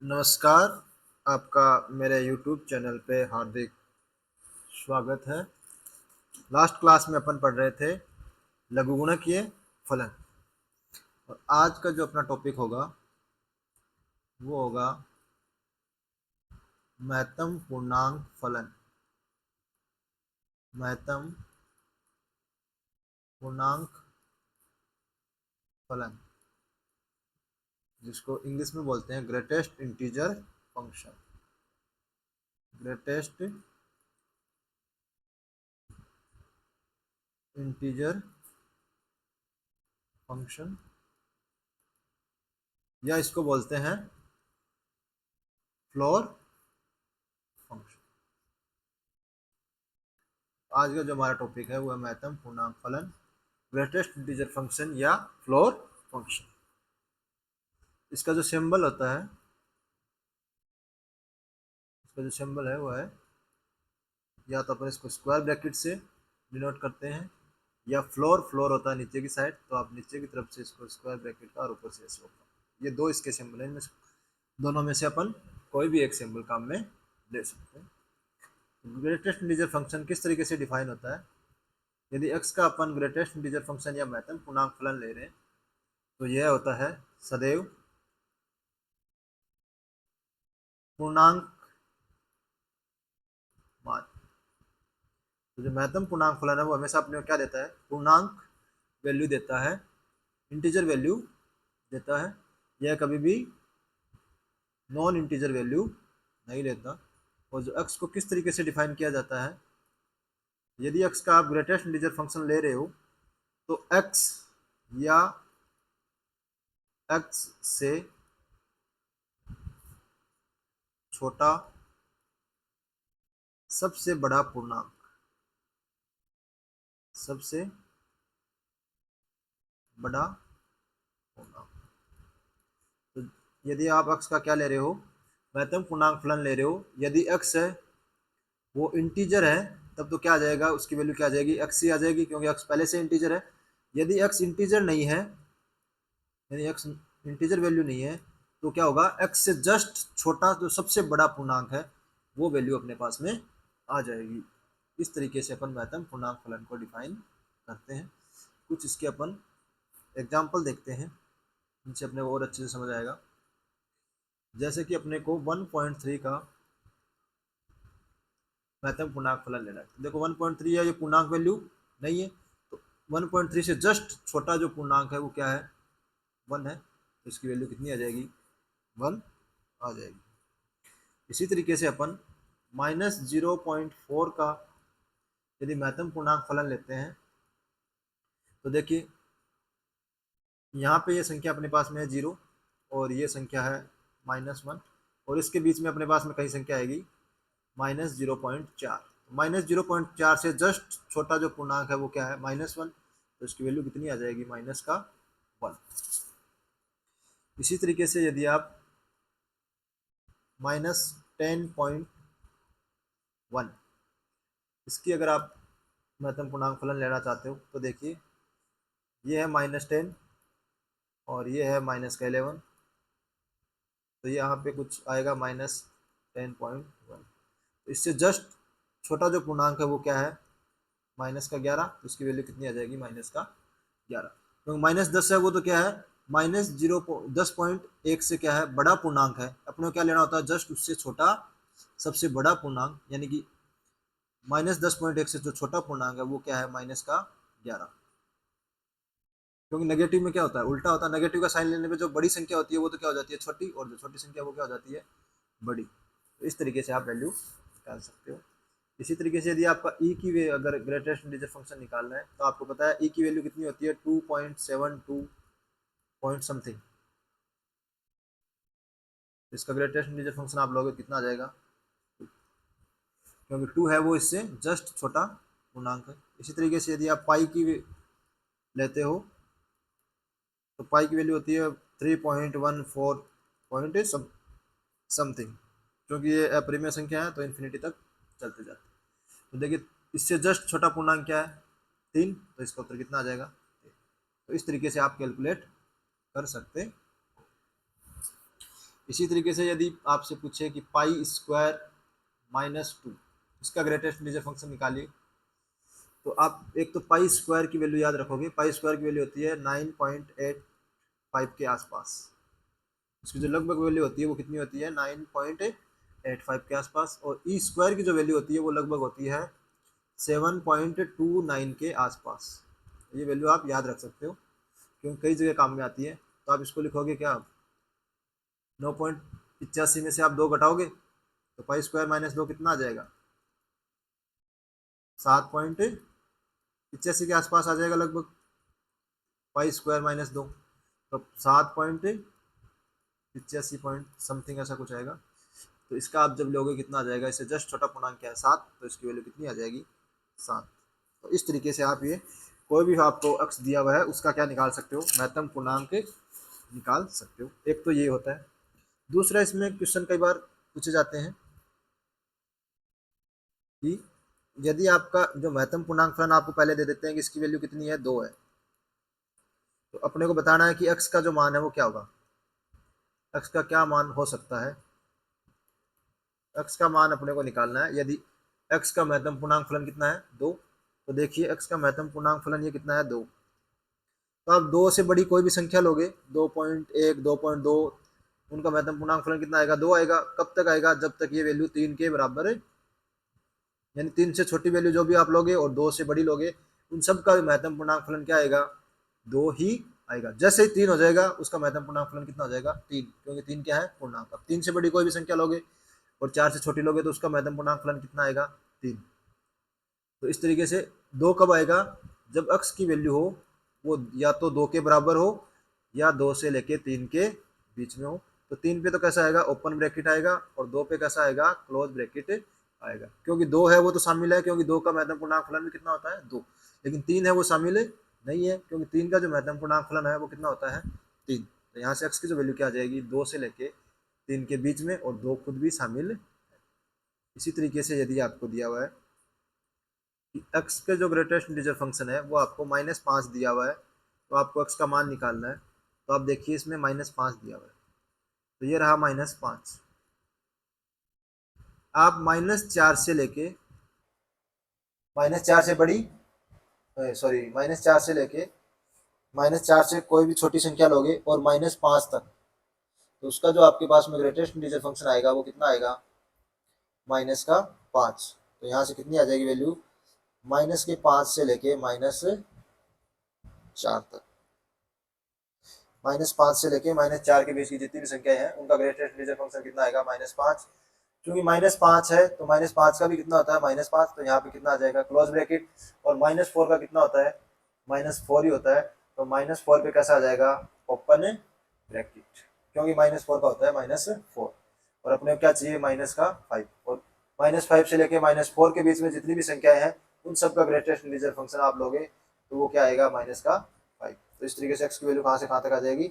नमस्कार। आपका मेरे YouTube चैनल पे हार्दिक स्वागत है। लास्ट क्लास में अपन पढ़ रहे थे लघुगुणकीय फलन, और आज का जो अपना टॉपिक होगा वो होगा महत्तम पूर्णांक फलन। महत्तम पूर्णांक फलन, जिसको इंग्लिश में बोलते हैं greatest integer function. Greatest integer function, या इसको बोलते हैं फ्लोर फंक्शन। आज का जो हमारा टॉपिक है वो है महत्तम पूर्णांक फलन, ग्रेटेस्ट इंटीजर फंक्शन या फ्लोर फंक्शन। इसका जो सिंबल होता है, इसका जो सिंबल है वो है, या तो अपन इसको स्क्वायर ब्रैकेट से डिनोट करते हैं, या फ्लोर फ्लोर होता है नीचे की साइड, तो आप नीचे की तरफ से इसको स्क्वायर ब्रैकेट का और ऊपर से ऐसे होगा। ये दो इसके सिंबल हैं, इनमें दोनों में से अपन कोई भी एक सिंबल काम में ले सकते हैं। ग्रेटेस्ट इंटीजर फंक्शन किस तरीके से डिफाइन होता है? यदि x का अपन ग्रेटेस्ट इंटीजर फंक्शन या महत्तम पूर्णांक फलन ले रहे हैं तो यह होता है सदैव पूर्णांक मान। तो जो महत्तम पूर्णांक फलन है वो हमेशा अपने को क्या देता है? पूर्णांक वैल्यू देता है, इंटीजर वैल्यू देता है। यह कभी भी नॉन इंटीजर वैल्यू नहीं लेता। और जो x को किस तरीके से डिफाइन किया जाता है, यदि x का आप ग्रेटेस्ट इंटीजर फंक्शन ले रहे हो तो x या x से छोटा सबसे बड़ा पूर्णांक, सबसे बड़ा पूर्णांक। तो यदि आप x का क्या ले रहे हो? महत्तम पूर्णांक फलन ले रहे हो, यदि x है वो इंटीजर है तब तो क्या आ जाएगा? उसकी वैल्यू क्या आ जाएगी? x ही आ जाएगी, क्योंकि x पहले से इंटीजर है। यदि x इंटीजर नहीं है, यदि x इंटीजर वैल्यू नहीं है, तो क्या होगा? x से जस्ट छोटा जो सबसे बड़ा पूर्णांक है वो वैल्यू अपने पास में आ जाएगी। इस तरीके से अपन महत्तम पूर्णांक फलन को डिफाइन करते हैं। कुछ इसके अपन एग्जाम्पल देखते हैं, इनसे अपने को और अच्छे से समझ आएगा। जैसे कि अपने को 1.3 का महत्तम पूर्णांक फलन लेना है। देखो 1.3 है, ये पूर्णांक वैल्यू नहीं है, तो 1.3 से जस्ट छोटा जो पूर्णांक है वो क्या है? 1 है। तो इसकी वैल्यू कितनी आ जाएगी? 1 आ जाएगी। इसी तरीके से अपन -0.4 का यदि महत्तम पूर्णांक फलन लेते हैं तो देखिए यहाँ पे ये संख्या अपने पास में है 0, और ये संख्या है -1, और इसके बीच में अपने पास में कई संख्या आएगी -0.4। -0.4 से जस्ट छोटा जो पूर्णांक है वो क्या है? -1। तो इसकी वैल्यू कितनी आ जाएगी? -1। इसी तरीके से यदि आप -10.1 इसकी अगर आप महत्तम पूर्णांक फलन लेना चाहते हो तो देखिए ये है -10 और ये है -11, तो यहाँ पे कुछ आएगा -10.1। तो इससे जस्ट छोटा जो पूर्णांक है वो क्या है? -11। तो इसकी वैल्यू कितनी आ जाएगी? -11। तो -10 है वो तो क्या है? -10.1 से क्या है? बड़ा पूर्णांक है। अपने को क्या लेना होता है? जस्ट उससे छोटा सबसे बड़ा पूर्णांक, यानी कि -10.1 से जो छोटा पूर्णांक है वो क्या है? -11। क्योंकि नेगेटिव में क्या होता है? उल्टा होता है। नेगेटिव का साइन लेने पे जो बड़ी संख्या होती है वो तो क्या हो जाती है? छोटी, और जो छोटी संख्या वो क्या हो जाती है? बड़ी। तो इस तरीके से आप वैल्यू निकाल सकते हो। इसी तरीके से यदि आपका ई की अगर ग्रेटेस्ट इंटीजर फंक्शन निकालना है तो आपको पता है ई की वैल्यू कितनी होती है? 2.72 पॉइंट समथिंग। इसका ग्रेटेस्ट इंटीजर फंक्शन आप लोगे कितना आ जाएगा? क्योंकि 2 है वो इससे जस्ट छोटा पूर्णांक है। इसी तरीके से यदि आप पाई की लेते हो तो पाई की वैल्यू होती है 3.14 पॉइंट समथिंग। क्योंकि ये अपरिमेय संख्या है तो इन्फिनिटी तक चलते जाते। तो देखिए इससे जस्ट छोटा पूर्णांक क्या है? 3। तो इसका उत्तर कितना आ जाएगा? 3। तो इस तरीके से आप कैलकुलेट कर सकते। इसी तरीके से यदि आपसे पूछे कि पाई स्क्वायर -2, इसका ग्रेटेस्ट इंटीजर फंक्शन निकालिए, तो आप एक तो पाई स्क्वायर की वैल्यू याद रखोगे। पाई स्क्वायर की वैल्यू होती है 9.85 के आसपास। उसकी जो लगभग वैल्यू होती है वो कितनी होती है, 9.85 के आसपास। और ई स्क्वायर की जो वैल्यू होती है वो लगभग होती है 7.29 के आसपास। ये वैल्यू आप याद रख सकते हो क्योंकि कई जगह काम में आती है। तो आप इसको लिखोगे क्या, 9.85 में से आप 2 घटाओगे तो पाई स्क्वायर -2 कितना आ जाएगा, 7.85 के आसपास आ जाएगा लगभग। पाई स्क्वायर -2 तो 7.85 पॉइंट समथिंग ऐसा कुछ आएगा। तो इसका आप जब लोगे कितना आ जाएगा, इससे जस्ट छोटा पूर्णांक क्या है 7, तो इसकी वैल्यू कितनी आ जाएगी 7। तो इस तरीके से आप ये कोई भी आपको अक्ष दिया हुआ है उसका क्या निकाल सकते हो, महत्तम पूर्णांक निकाल सकते हो। एक तो ये होता है। दूसरा, इसमें क्वेश्चन कई बार पूछे जाते हैं कि यदि आपका जो महत्तम पूर्णांक फलन आपको पहले दे देते हैं कि इसकी वैल्यू कितनी है, 2 है, तो अपने को बताना है कि x का जो मान है वो क्या होगा, x का क्या मान हो सकता है। x का मान अपने को निकालना है। यदि x का महत्तम पूर्णांक फलन कितना है, 2, तो देखिए x का महत्तम पूर्णांक फलन ये कितना है, 2। तो आप 2 से बड़ी कोई भी संख्या लोगे, 2.1, 2.2, उनका महत्तम पूर्णांक फलन कितना आएगा, 2 आएगा। कब तक आएगा, जब तक ये वैल्यू 3 के बराबर है। यानी 3 से छोटी वैल्यू जो भी आप लोगे और 2 से बड़ी लोगे, उन सब का महत्तम पूर्णांक फलन क्या आएगा, 2 ही आएगा। जैसे ही 3 हो जाएगा उसका महत्तम पूर्णांक फलन कितना हो जाएगा, 3, क्योंकि 3 क्या है, पूर्णांक। अब 3 से बड़ी कोई भी संख्या लोगे और 4 से छोटी लोगे तो उसका महत्तम पूर्णांक फलन कितना आएगा, 3। तो इस तरीके से 2 कब आएगा, जब x की वैल्यू हो वो या तो 2 के बराबर हो या 2 से लेके 3 के बीच में हो। तो 3 पे तो कैसा आएगा, ओपन ब्रैकेट आएगा, और 2 पे कैसा आएगा, क्लोज ब्रैकेट आएगा। क्योंकि 2 है वो तो शामिल है, क्योंकि 2 का महत्तम पूर्णांक फलन भी कितना होता है, 2। लेकिन 3 है वो शामिल नहीं है, क्योंकि 3 का जो महत्तम पूर्णांक फलन है वो कितना होता है, 3। तो यहाँ से x की जो वैल्यू क्या आ जाएगी, 2 से लेके 3 के बीच में, और 2 खुद भी शामिल है। इसी तरीके से यदि आपको दिया हुआ है कि x के जो ग्रेटेस्ट इंटीजर फंक्शन है वो आपको -5 दिया हुआ है, तो आपको x का मान निकालना है। तो आप देखिए इसमें -5 दिया हुआ है, तो ये रहा -5। आप -4 से लेके -4 से बड़ी, सॉरी, -4 से लेके -4 से कोई भी छोटी संख्या लोगे और -5 तक, तो उसका जो आपके पास में ग्रेटेस्ट इंटीजर फंक्शन आएगा वो कितना आएगा, -5। तो यहाँ से कितनी आ जाएगी वैल्यू, -5 से लेके -4 तक। -5 से लेके -4 के बीच की जितनी भी संख्या है उनका ग्रेटेस्ट इंटीजर फंक्शन कितना आएगा, -5। क्योंकि -5 है तो -5 का भी कितना होता है, -5। तो यहाँ पे कितना आ जाएगा, क्लोज ब्रैकेट। और -4 का कितना होता है, -4 ही होता है। तो -4 पे कैसा आ जाएगा, ओपन ब्रैकेट, क्योंकि -4 का होता है -4। और अपने को क्या चाहिए, -5। और -5 से लेके -4 के बीच में जितनी भी संख्याएं हैं उन सब का ग्रेटेस्ट इंटीजर फंक्शन आप लोगे तो वो क्या आएगा, -5। तो इस तरीके से x की वैल्यू कहाँ से कहाँ तक आ जाएगी,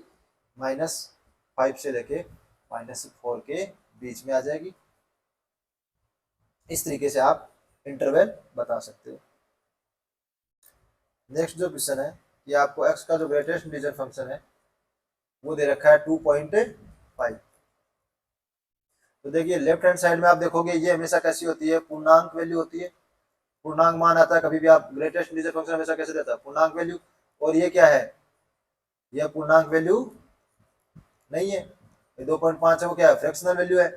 -5 से लेके -4 के बीच में आ जाएगी। इस तरीके से आप इंटरवल बता सकते हो। नेक्स्ट जो क्वेश्चन है, ये आपको x का जो ग्रेटेस्ट इंटीजर फंक्शन है वो दे रखा है 2.5। तो देखिए लेफ्ट हैंड साइड में आप देखोगे ये हमेशा कैसी होती है, पूर्णांक वैल्यू होती है, पूर्णांक मान आता है। कभी भी आप ग्रेटेस्ट इंटीजर फंक्शन हमेशा कैसे देता है, पूर्णांक वैल्यू। और ये क्या है, यह पूर्णांक वैल्यू नहीं है। ये 2.5 है वो क्या है, फ्रैक्शनल वैल्यू है,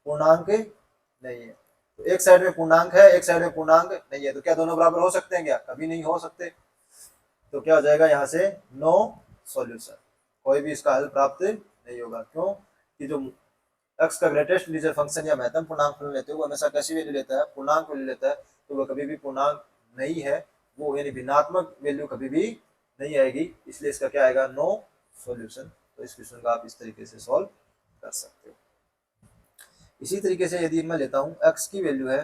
पूर्णांक नहीं है। तो एक साइड में पूर्णांक है, एक साइड में पूर्णांक नहीं है, तो क्या दोनों बराबर हो सकते हैं, क्या कभी नहीं हो सकते। तो क्या हो जाएगा यहाँ से, नो सॉल्यूशन, कोई भी इसका हल प्राप्त नहीं होगा। क्यों कि जो x का ग्रेटेस्ट इंटीजर फंक्शन या महत्तम पूर्णांक फलन लेते हैं वो हमेशा कैसी वैल्यू लेता है, पूर्णांक वैल्यू लेता है। तो वो कभी भी पूर्णांक नहीं है, वो यानी भिन्नात्मक वैल्यू कभी भी नहीं आएगी, इसलिए इसका क्या आएगा, नो सॉल्यूशन। तो इस क्वेश्चन का आप इस तरीके से सॉल्व कर सकते हो। इसी तरीके से यदि मैं लेता हूँ x की वैल्यू है,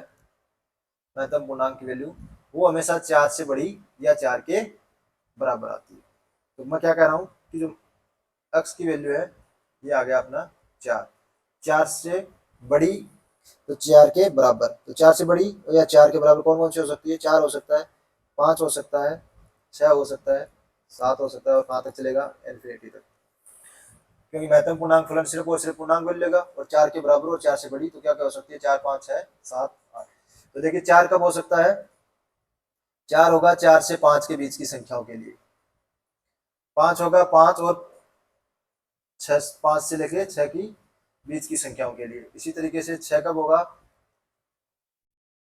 महत्तम पूर्णांक की वैल्यू, वो हमेशा 4 से बड़ी या 4 के बराबर आती है। तो मैं क्या कह रहा हूँ कि जो x की वैल्यू है ये आ गया अपना 4 से बड़ी तो 4 के बराबर। तो 4 से बड़ी या 4 के बराबर कौन कौन सी हो सकती है, 4 हो सकता है, 5 हो सकता है, 6 हो सकता है, 7 हो सकता है, और कहाँ तक चलेगा, इन्फिनिटी तक। क्योंकि महत्तम पूर्णांक फलन सिर्फ और सिर्फ पूर्णांक वैल्यू लेगा, और 4 के बराबर और 4 से बड़ी, तो क्या क्या हो सकती है, 4 5 6 7 8। तो देखिए 4 कब हो सकता है, 4 होगा 4 से 5 के बीच की संख्याओं के लिए, 5 होगा 5 और 6, 5 से लेके 6 की बीच की संख्याओं के लिए। इसी तरीके से 6 कब होगा,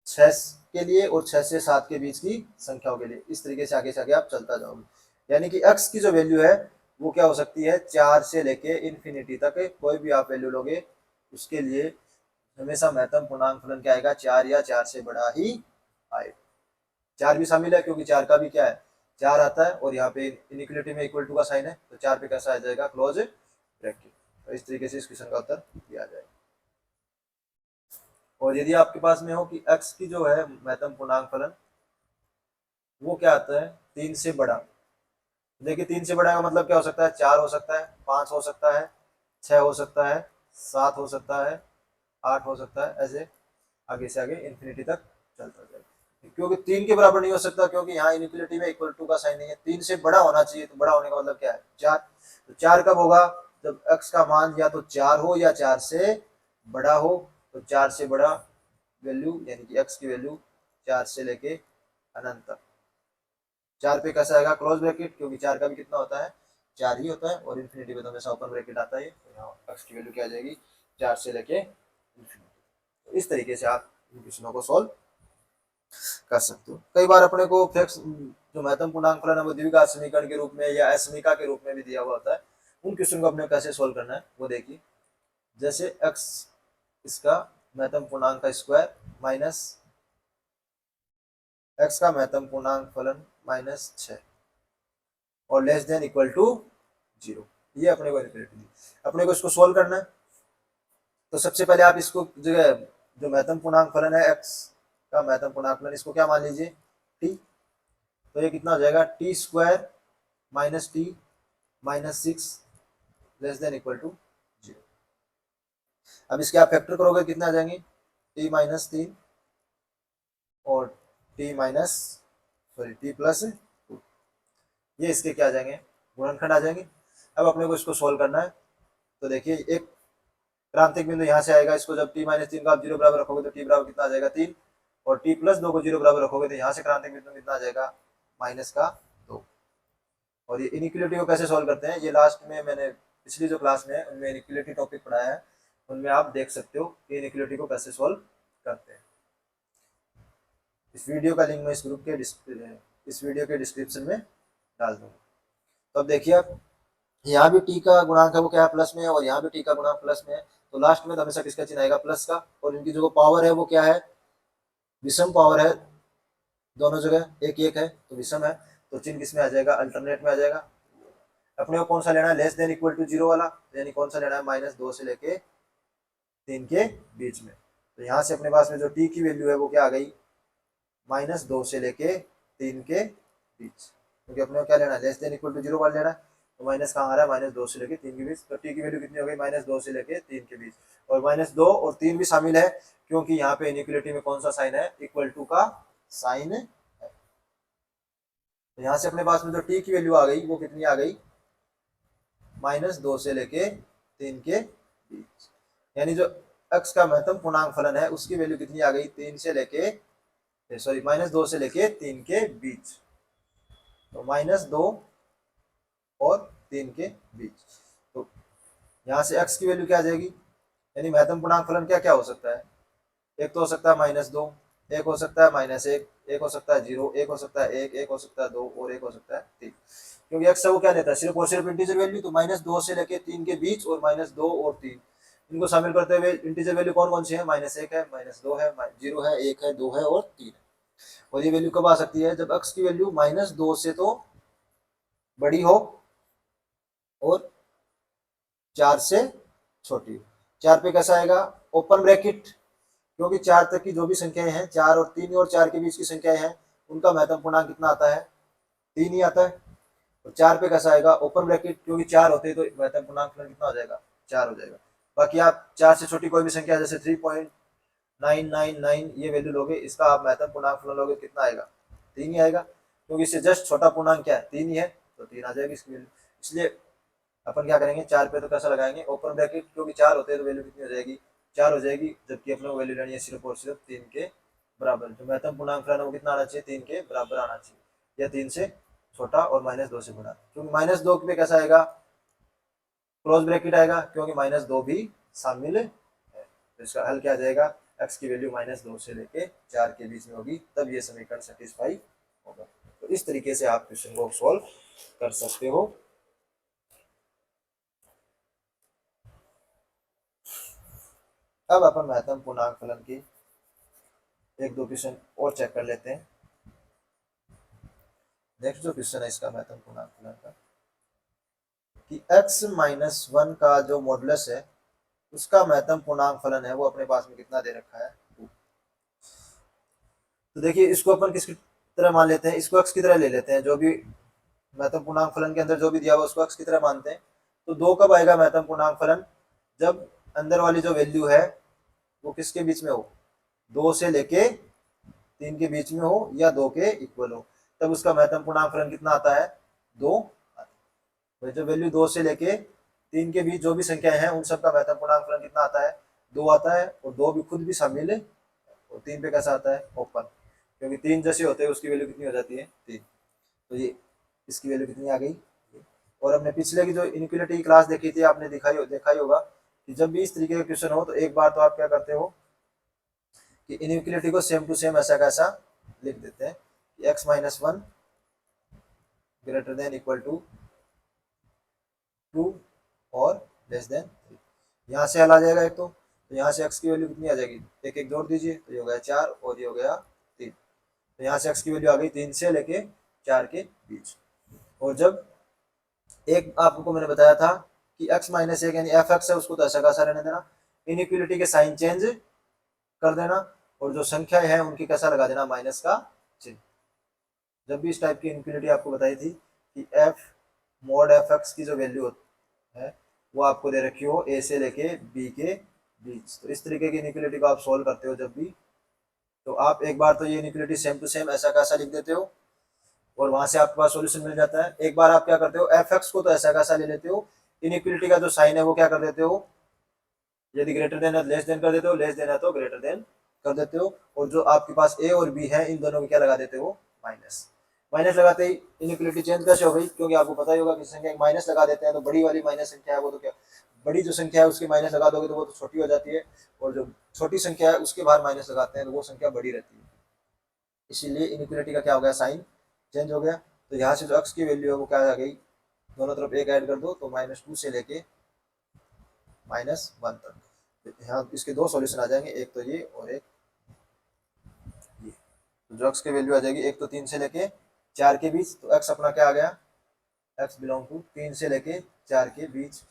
6 के लिए और 6 से 7 के बीच की संख्याओं के लिए। इस तरीके से आगे आप चलता जाओगे। यानी कि x की जो वैल्यू है वो क्या हो सकती है, 4 से लेके इन्फिनिटी तक कोई भी आप वैल्यू लोगे उसके लिए हमेशा महत्तम पूर्णांक फलन क्या आएगा, 4 या 4 से बड़ा ही आएगा। 4 भी शामिल है क्योंकि 4 का भी क्या है, 4 आता है, और यहाँ पे इनइक्वालिटी में इक्वल टू का साइन है, तो 4 पे कैसा आ जाएगा, क्लोज ब्रैकेट। तो इस तरीके से इस क्वेश्चन का उत्तर दिया जाएगा। और यदि आपके पास में हो कि x की जो है महत्तम पूर्णांक फलन वो क्या आता है, 3 से बड़ा। देखिए 3 से बड़ा का मतलब क्या हो सकता है, 4 हो सकता है, 5 हो सकता है, 6 हो सकता है, 7 हो सकता है, 8 हो सकता है, ऐसे आगे से आगे इन्फिनिटी तक चलता जाएगा। क्योंकि 3 के बराबर नहीं हो सकता, क्योंकि यहाँ इनइक्वालिटी में इक्वल टू का साइन नहीं है। 3 से बड़ा होना चाहिए, तो बड़ा होने का मतलब क्या है, 4। तो 4 कब होगा, जब x का मान या तो 4 हो या 4 से बड़ा हो। तो 4 से बड़ा वैल्यू यानी कि x की वैल्यू 4 से लेके अनंत तक। 4 पे कैसा आएगा, क्लोज ब्रैकेट, क्योंकि 4 का भी कितना होता है, 4 ही होता है, और इन्फिनिटी में तो हमेशा ओपन ब्रैकेट आता है। तो यहाँ x की वैल्यू क्या आ जाएगी, 4 से लेके इन्फिनिटी। तो इस तरीके से आप इन क्वेश्चनों को सॉल्व कर सकते हो। कई बार अपने को फ्लेक्स जो महत्तम पूर्णांक फलन है वो द्विघात समीकरण के रूप में या असमीका के रूप में भी दिया हुआ होता है। उन क्वेश्चन को अपने कैसे सोल्व करना है वो देखिए। जैसे x इसका महत्तम पूर्णांक का स्क्वायर माइनस x का महत्तम पूर्णांक फलन -6 और लेस देन इक्वल टू 0, ये अपने को अपने को इसको सोल्व करना है। तो सबसे पहले आप इसको जो महत्तम पूर्णांक फलन है x का महत्तम पूर्णांक फलन, इसको क्या मान लीजिए, t। तो ये कितना हो जाएगा, t square minus t minus 6 less than equal to 0। अब इसके आप फैक्टर करोगे कितना आ जाएंगे, टी माइनस 3 और टी प्लस 2, ये इसके क्या आ जाएंगे, गुणनखंड आ जाएंगे। अब अपने को इसको सोल्व करना है। तो देखिए एक क्रांतिक बिंदु यहाँ से आएगा, इसको जब t माइनस 3 को आप 0 बराबर रखोगे तो t बराबर कितना आ जाएगा, 3, और t प्लस 2 को 0 बराबर रखोगे तो यहाँ से क्रांतिक बिंदु कितना आ जाएगा, -2। और ये इनइक्वालिटी को कैसे सोल्व करते हैं, ये लास्ट में मैंने पिछली जो क्लास में उनमें इनइक्वालिटी टॉपिक पढ़ाया है, उनमें आप देख सकते हो कि इनइक्वालिटी को कैसे सोल्व करते हैं। इस वीडियो का लिंक मैं इस वीडियो के डिस्क्रिप्शन में डाल दूंगा। तो अब देखिए आप यहाँ भी टी का गुणांक है वो क्या है, प्लस में है, और यहाँ भी टी का गुणांक प्लस में है। तो लास्ट में तो हमेशा किसका चिन्ह आएगा, प्लस का। और इनकी जो पावर है वो क्या है, विषम पावर है, दोनों जगह एक एक है तो विषम है। तो चिन्ह किस में आ जाएगा, अल्टरनेट में आ जाएगा। अपने को कौन सा लेना है, लेस देन इक्वल टू 0 वाला, यानी कौन सा लेना है, -2 से लेके 3 के बीच में। तो यहाँ से अपने पास में जो टी की वैल्यू है वो क्या आ गई, -2 से लेके 3 के बीच, क्योंकि अपने को क्या लेना है, लेस देन इक्वल टू 0 वाला लेना है। तो माइनस कहाँ आ रहा है, -2 से लेके 3 के बीच। तो टी की वैल्यू कितनी हो गई, -2 से लेके 3 के बीच, और -2 और 3 भी शामिल है, क्योंकि यहाँ पे इनइक्वालिटी में कौन सा साइन है, इक्वल टू का साइन है। तो यहाँ से अपने पास में जो टी की वैल्यू आ गई वो कितनी आ गई, -2 से लेके 3 के बीच, यानी जो x का महत्तम पूर्णांक फलन है उसकी वैल्यू कितनी आ गई, 3 से लेके -2 से लेके 3 के बीच। तो -2 और 3 के बीच। तो यहाँ से x की वैल्यू क्या आ जाएगी, यानी महत्तम पूर्णांक फलन क्या क्या हो सकता है, एक तो हो सकता है -2, एक हो सकता है -1, एक हो सकता है 0, एक हो सकता है 1, एक हो सकता है 2, और एक हो सकता है 3। क्योंकि x वो क्या लेता है, सिर्फ और सिर्फ इंटीजर वैल्यू। तो -2 से लेके 3 के बीच और -2 और 3 इनको शामिल करते हुए इंटीजर वैल्यू कौन कौन सी है, -1 है, -2 है, 0 है, 1 है, 2 है और 3 है। और ये वैल्यू कब आ सकती है, जब x की वैल्यू -2 से तो बड़ी हो और 4 से छोटी हो। 4 पे कैसा आएगा, ओपन ब्रैकेट, क्योंकि 4 तक की जो भी संख्याएं हैं, 4 और 3 और 4 के बीच की संख्याएं हैं, उनका महत्तम पूर्णांक कितना आता है, 3 ही आता है। तो 4 पे कैसा आएगा, ओपन ब्रैकेट, क्योंकि 4 होते हैं तो महत्तम पूर्णांक फलन कितना हो जाएगा, 4 हो जाएगा। बाकी आप 4 से छोटी कोई भी संख्या जैसे 3.999 ये वैल्यू लोगे, इसका आप महत्तम पूर्णांक फलन लोगे, कितना आएगा, 3 ही आएगा, क्योंकि इससे जस्ट छोटा पूर्णांक क्या है, 3 ही है, तो 3 आ जाएगी इसकी वैल्यू। इसलिए अपन क्या करेंगे, 4 पे तो कैसा लगाएंगे ओपन ब्रैकेट, क्योंकि 4 होते हैं तो वैल्यू कितनी हो जाएगी, 4 हो जाएगी, जबकि अपने को वैल्यू लेनी है सिर्फ और सिर्फ 3 के बराबर। जो महत्तम पूर्णांक फलन है वो कितना आना चाहिए, 3 के बराबर आना चाहिए, या 3 से छोटा और -2 से बड़ा, क्योंकि -2 पे कैसा आएगा, क्लोज ब्रैकेट आएगा, क्योंकि -2 भी शामिल है। तो इसका हल क्या आ जाएगा, x की वैल्यू -2 से लेके 4 के बीच में होगी, तब ये समीकरण सेटिस्फाई होगा। तो इस तरीके से आप क्वेश्चन को सॉल्व कर सकते हो। अब अपन महत्तम पूर्णांक फलन की एक दो क्वेश्चन और चेक कर लेते हैं। नेक्स्ट जो क्वेश्चन है इसका महत्तम पूर्णांक फलन का, कि x-1 का जो मॉडुलस है उसका महत्तम पूर्णांक फलन है वो अपने पास में कितना दे रखा है। तो देखिए इसको अपन किसकी तरह मान लेते हैं, इसको x की तरह ले लेते हैं, जो भी महत्तम पूर्णांक फलन के अंदर जो भी दिया हुआ उसको x की तरह मानते हैं। तो 2 कब आएगा महत्तम पूर्णांक फलन, जब अंदर वाली जो वैल्यू है वो किसके बीच में हो, 2 से लेके 3 के बीच में हो या 2 के इक्वल हो, तब उसका महत्तम पूर्णांक फलन कितना आता है, 2 आता है। जो वैल्यू 2 से लेके 3 के बीच जो भी संख्याएं हैं उन सबका महत्तम पूर्णांक फलन कितना आता है, 2 आता है, और 2 भी खुद भी शामिल है, और 3 पे कैसा आता है, ओपन, क्योंकि 3 जैसे होते हैं उसकी वैल्यू कितनी हो जाती है, 3। तो ये इसकी वैल्यू कितनी आ गई। और हमने पिछले की जो इनइक्वालिटी की क्लास देखी थी, आपने देखा ही होगा कि जब भी इस तरीके का क्वेश्चन हो तो एक बार तो आप क्या करते हो कि इनइक्वालिटी को सेम टू सेम ऐसा कैसा लिख देते हैं, x-1 greater than equal to 2 और लेस देन 3। यहाँ से हल आ जाएगा एक, तो यहाँ से x की वैल्यू कितनी आ जाएगी, एक एक जोड़ दीजिए, तो ये हो गया 4 और ये हो गया 3। तो यहाँ से x की वैल्यू आ गई 3 से लेके 4 के बीच। और जब एक आपको मैंने बताया था कि x-1 यानी f(x) है उसको तो ऐसा कैसा रहने देना, इनइक्वालिटी के साइन चेंज कर देना, और जो संख्याएं हैं उनकी कैसा लगा देना, माइनस का चिन्ह। जब भी इस टाइप की इनइक्वालिटी आपको बताई थी कि f mod f(x) की जो वैल्यू है वो आपको दे रखी हो a से लेके b के बीच, तो इस तरीके की इनइक्वालिटी को आप सोल्व करते हो जब भी, तो आप एक बार तो ये इनइक्वालिटी सेम टू सेम ऐसा कैसा लिख देते हो और वहां से आपके पास सॉल्यूशन मिल जाता है। एक बार आप क्या करते हो, f(x) को तो ऐसा कैसा ले लेते हो, इनइक्वालिटी का जो साइन है वो क्या कर देते हो, यदि ग्रेटर देन है लेस देन कर देते हो, लेस देन है तो ग्रेटर देन कर देते हो, और जो आपके पास a और b है इन दोनों को क्या लगा देते हो, माइनस। माइनस लगाते ही इनइक्वालिटी चेंज कैसे हो गई, क्योंकि आपको पता ही होगा कि संख्या माइनस लगा देते हैं तो बड़ी वाली माइनस संख्या है वो तो क्या, बड़ी जो संख्या है उसकी माइनस लगा दोगे तो वो तो छोटी हो जाती है, और जो छोटी संख्या है उसके बाहर माइनस लगाते हैं तो वो संख्या बड़ी रहती है। इसीलिए इनइक्वालिटी का क्या हो गया, साइन चेंज हो गया। तो यहाँ से जो x की वैल्यू है वो क्या आ गई, दोनों तरफ एक ऐड कर दो तो -2 से लेके -1 तक। तो यहाँ इसके दो सॉल्यूशन आ जाएंगे, एक तो ये और एक ये। तो जो x की वैल्यू आ जाएगी, एक तो 3 से लेके 4 के बीच, तो x अपना क्या आ गया, x बिलोंग टू 3 से लेके 4 के बीच।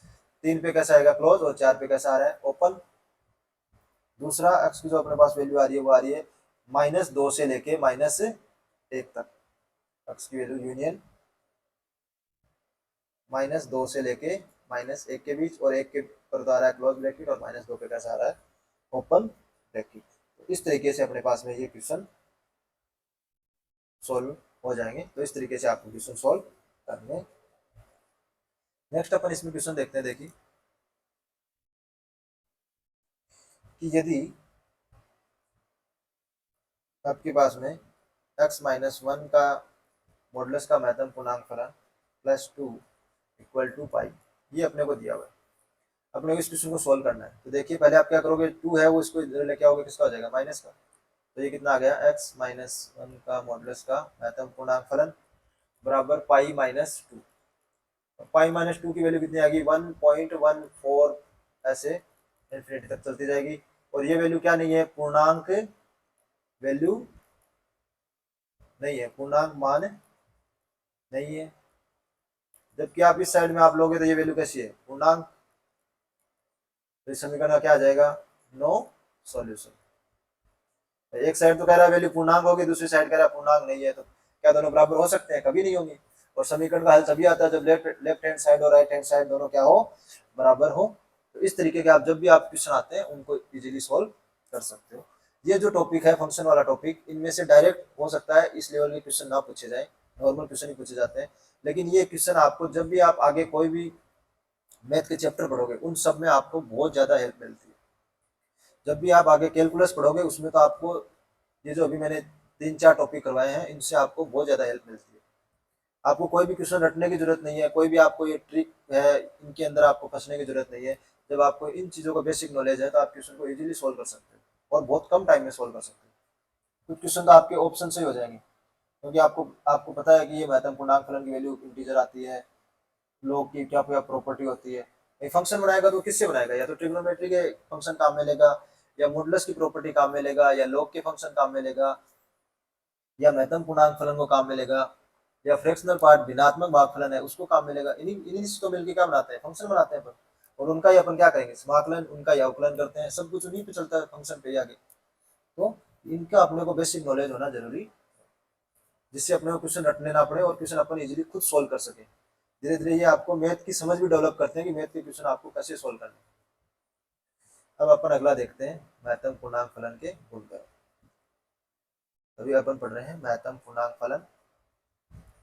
3 पे कैसा आएगा, क्लोज, और 4 पे कैसा आ रहा है, ओपन। दूसरा x की जो अपने पास वैल्यू आ रही है वो आ रही है -2 से लेके -1 तक। x की वैल्यू यूनियन -2 से लेके -1 के बीच, और 1 के पर तो आ रहा है क्लोज ब्रैकेट, और -2 पे कैसा आ रहा है, ओपन ब्रैकेट। तो इस तरीके से अपने पास में ये क्वेश्चन सॉल्व हो जाएंगे। तो इस तरीके से आपको क्वेश्चन सॉल्व करने। नेक्स्ट अपन इसमें क्वेश्चन देखते हैं, देखिए कि यदि आपके पास में x-1 का मॉडुलस का महत्तम पूर्णांक फलन +2 = पाई, ये अपने को दिया हुआ है, अपने को इस क्वेश्चन को सॉल्व करना है। तो देखिए पहले आप क्या करोगे, 2 है वो इसको इधर लेके आओगे, किसका हो जाएगा, माइनस का। तो ये कितना आ गया, x-1 का मॉडुलस का महत्तम पूर्णांक फलन बराबर पाई-2। पाई-2 की वैल्यू कितनी आ गई, 1.14, ऐसे इन्फिनिटी तक चलती जाएगी। और ये वैल्यू क्या नहीं है, पूर्णांक वैल्यू नहीं है, पूर्णांक मान नहीं है, जबकि आप इस साइड में आप लोगे तो ये वैल्यू कैसी है, पूर्णांक। तो इस समीकरण का क्या आ जाएगा, नो सॉल्यूशन। एक साइड तो कह रहा है वैल्यू पूर्णांक होगी, दूसरी साइड कह रहा है पूर्णांक नहीं है, तो क्या दोनों बराबर हो सकते हैं, कभी नहीं होंगे। और समीकरण का हल तभी आता है जब लेफ्ट हैंड साइड और राइट हैंड साइड दोनों क्या हो, बराबर हो। तो इस तरीके के आप जब भी आप क्वेश्चन आते हैं उनको इजीली सॉल्व कर सकते हो। ये जो टॉपिक है फंक्शन वाला टॉपिक, इनमें से डायरेक्ट हो सकता है इस लेवल के क्वेश्चन ना पूछे जाए, नॉर्मल क्वेश्चन ही पूछे जाते हैं। लेकिन ये क्वेश्चन आपको जब भी आप आगे कोई भी मैथ के चैप्टर पढ़ोगे उन सब में आपको बहुत ज़्यादा हेल्प मिलती है। जब भी आप आगे कैलकुलस पढ़ोगे उसमें तो आपको ये जो अभी मैंने 3-4 टॉपिक करवाए हैं इनसे आपको बहुत ज़्यादा हेल्प मिलती है। आपको कोई भी क्वेश्चन रटने की जरूरत नहीं है, कोई भी आपको ये ट्रिक है इनके अंदर आपको फंसने की जरूरत नहीं है। जब आपको इन चीज़ों का बेसिक नॉलेज है तो आप क्वेश्चन को इजीली सोल्व कर सकते हो और बहुत कम टाइम में सोल्व कर सकते हो। कुछ क्वेश्चन तो आपके ऑप्शन से ही हो जाएंगे, क्योंकि आपको आपको पता है कि ये महत्तम पूर्णांक फलन की वैल्यू इंटीजर आती है, लोग की क्या क्या प्रॉपर्टी होती है। एक फंक्शन बनाएगा तो किससे बनाएगा, या तो ट्रिग्नोमेट्री के फंक्शन काम में लेगा, या मॉडुलस की प्रॉपर्टी काम में लेगा, या लॉग के फंक्शन काम में लेगा, या महत्तम पूर्णांक फलन को काम में लेगा, या फ्रैक्शनल पार्ट भिन्नात्मक भागफलन है उसको काम मिलेगा। इन्हीं इन्हीं से तो मिलकर क्या बनाते हैं, फंक्शन बनाते हैं अपन। और उनका ही अपन क्या करेंगे, समाकलन, उनका ही अवकलन करते हैं, सब कुछ उन्हीं पे चलता है फंक्शन पे आगे। तो इनका अपने को बेसिक नॉलेज होना जरूरी, जिससे अपने को क्वेश्चन रटने ना पड़े और क्वेश्चन अपन इजीली खुद सोल्व कर सके। धीरे धीरे ये आपको मैथ की समझ भी डेवलप करते हैं कि मैथ के क्वेश्चन आपको कैसे सोल्व करने। अब अपन अगला देखते हैं, महत्तम पूर्णांक फलन के गुणधर्म। अभी अपन पढ़ रहे हैं महत्तम पूर्णांक फलन,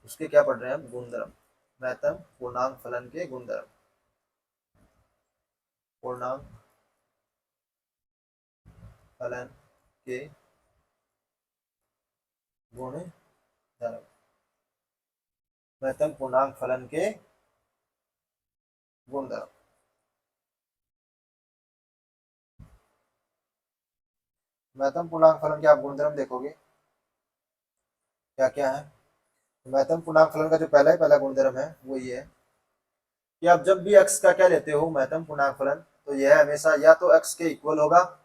उसके क्या पढ़ रहे हैं हम, गुणधर्म। महत्तम पूर्णांक फलन के गुणधर्म। पूर्णांक फलन के गुणधर्म। महत्तम पूर्णांक फलन के गुणधर्म। महत्तम पूर्णांक फलन के आप गुणधर्म देखोगे क्या क्या है। महत्तम पूर्णांक फलन का जो पहला गुणधर्म है वो ये है कि आप जब भी x का क्या लेते हो महत्तम पूर्णांक फलन, तो यह हमेशा या तो x के इक्वल होगा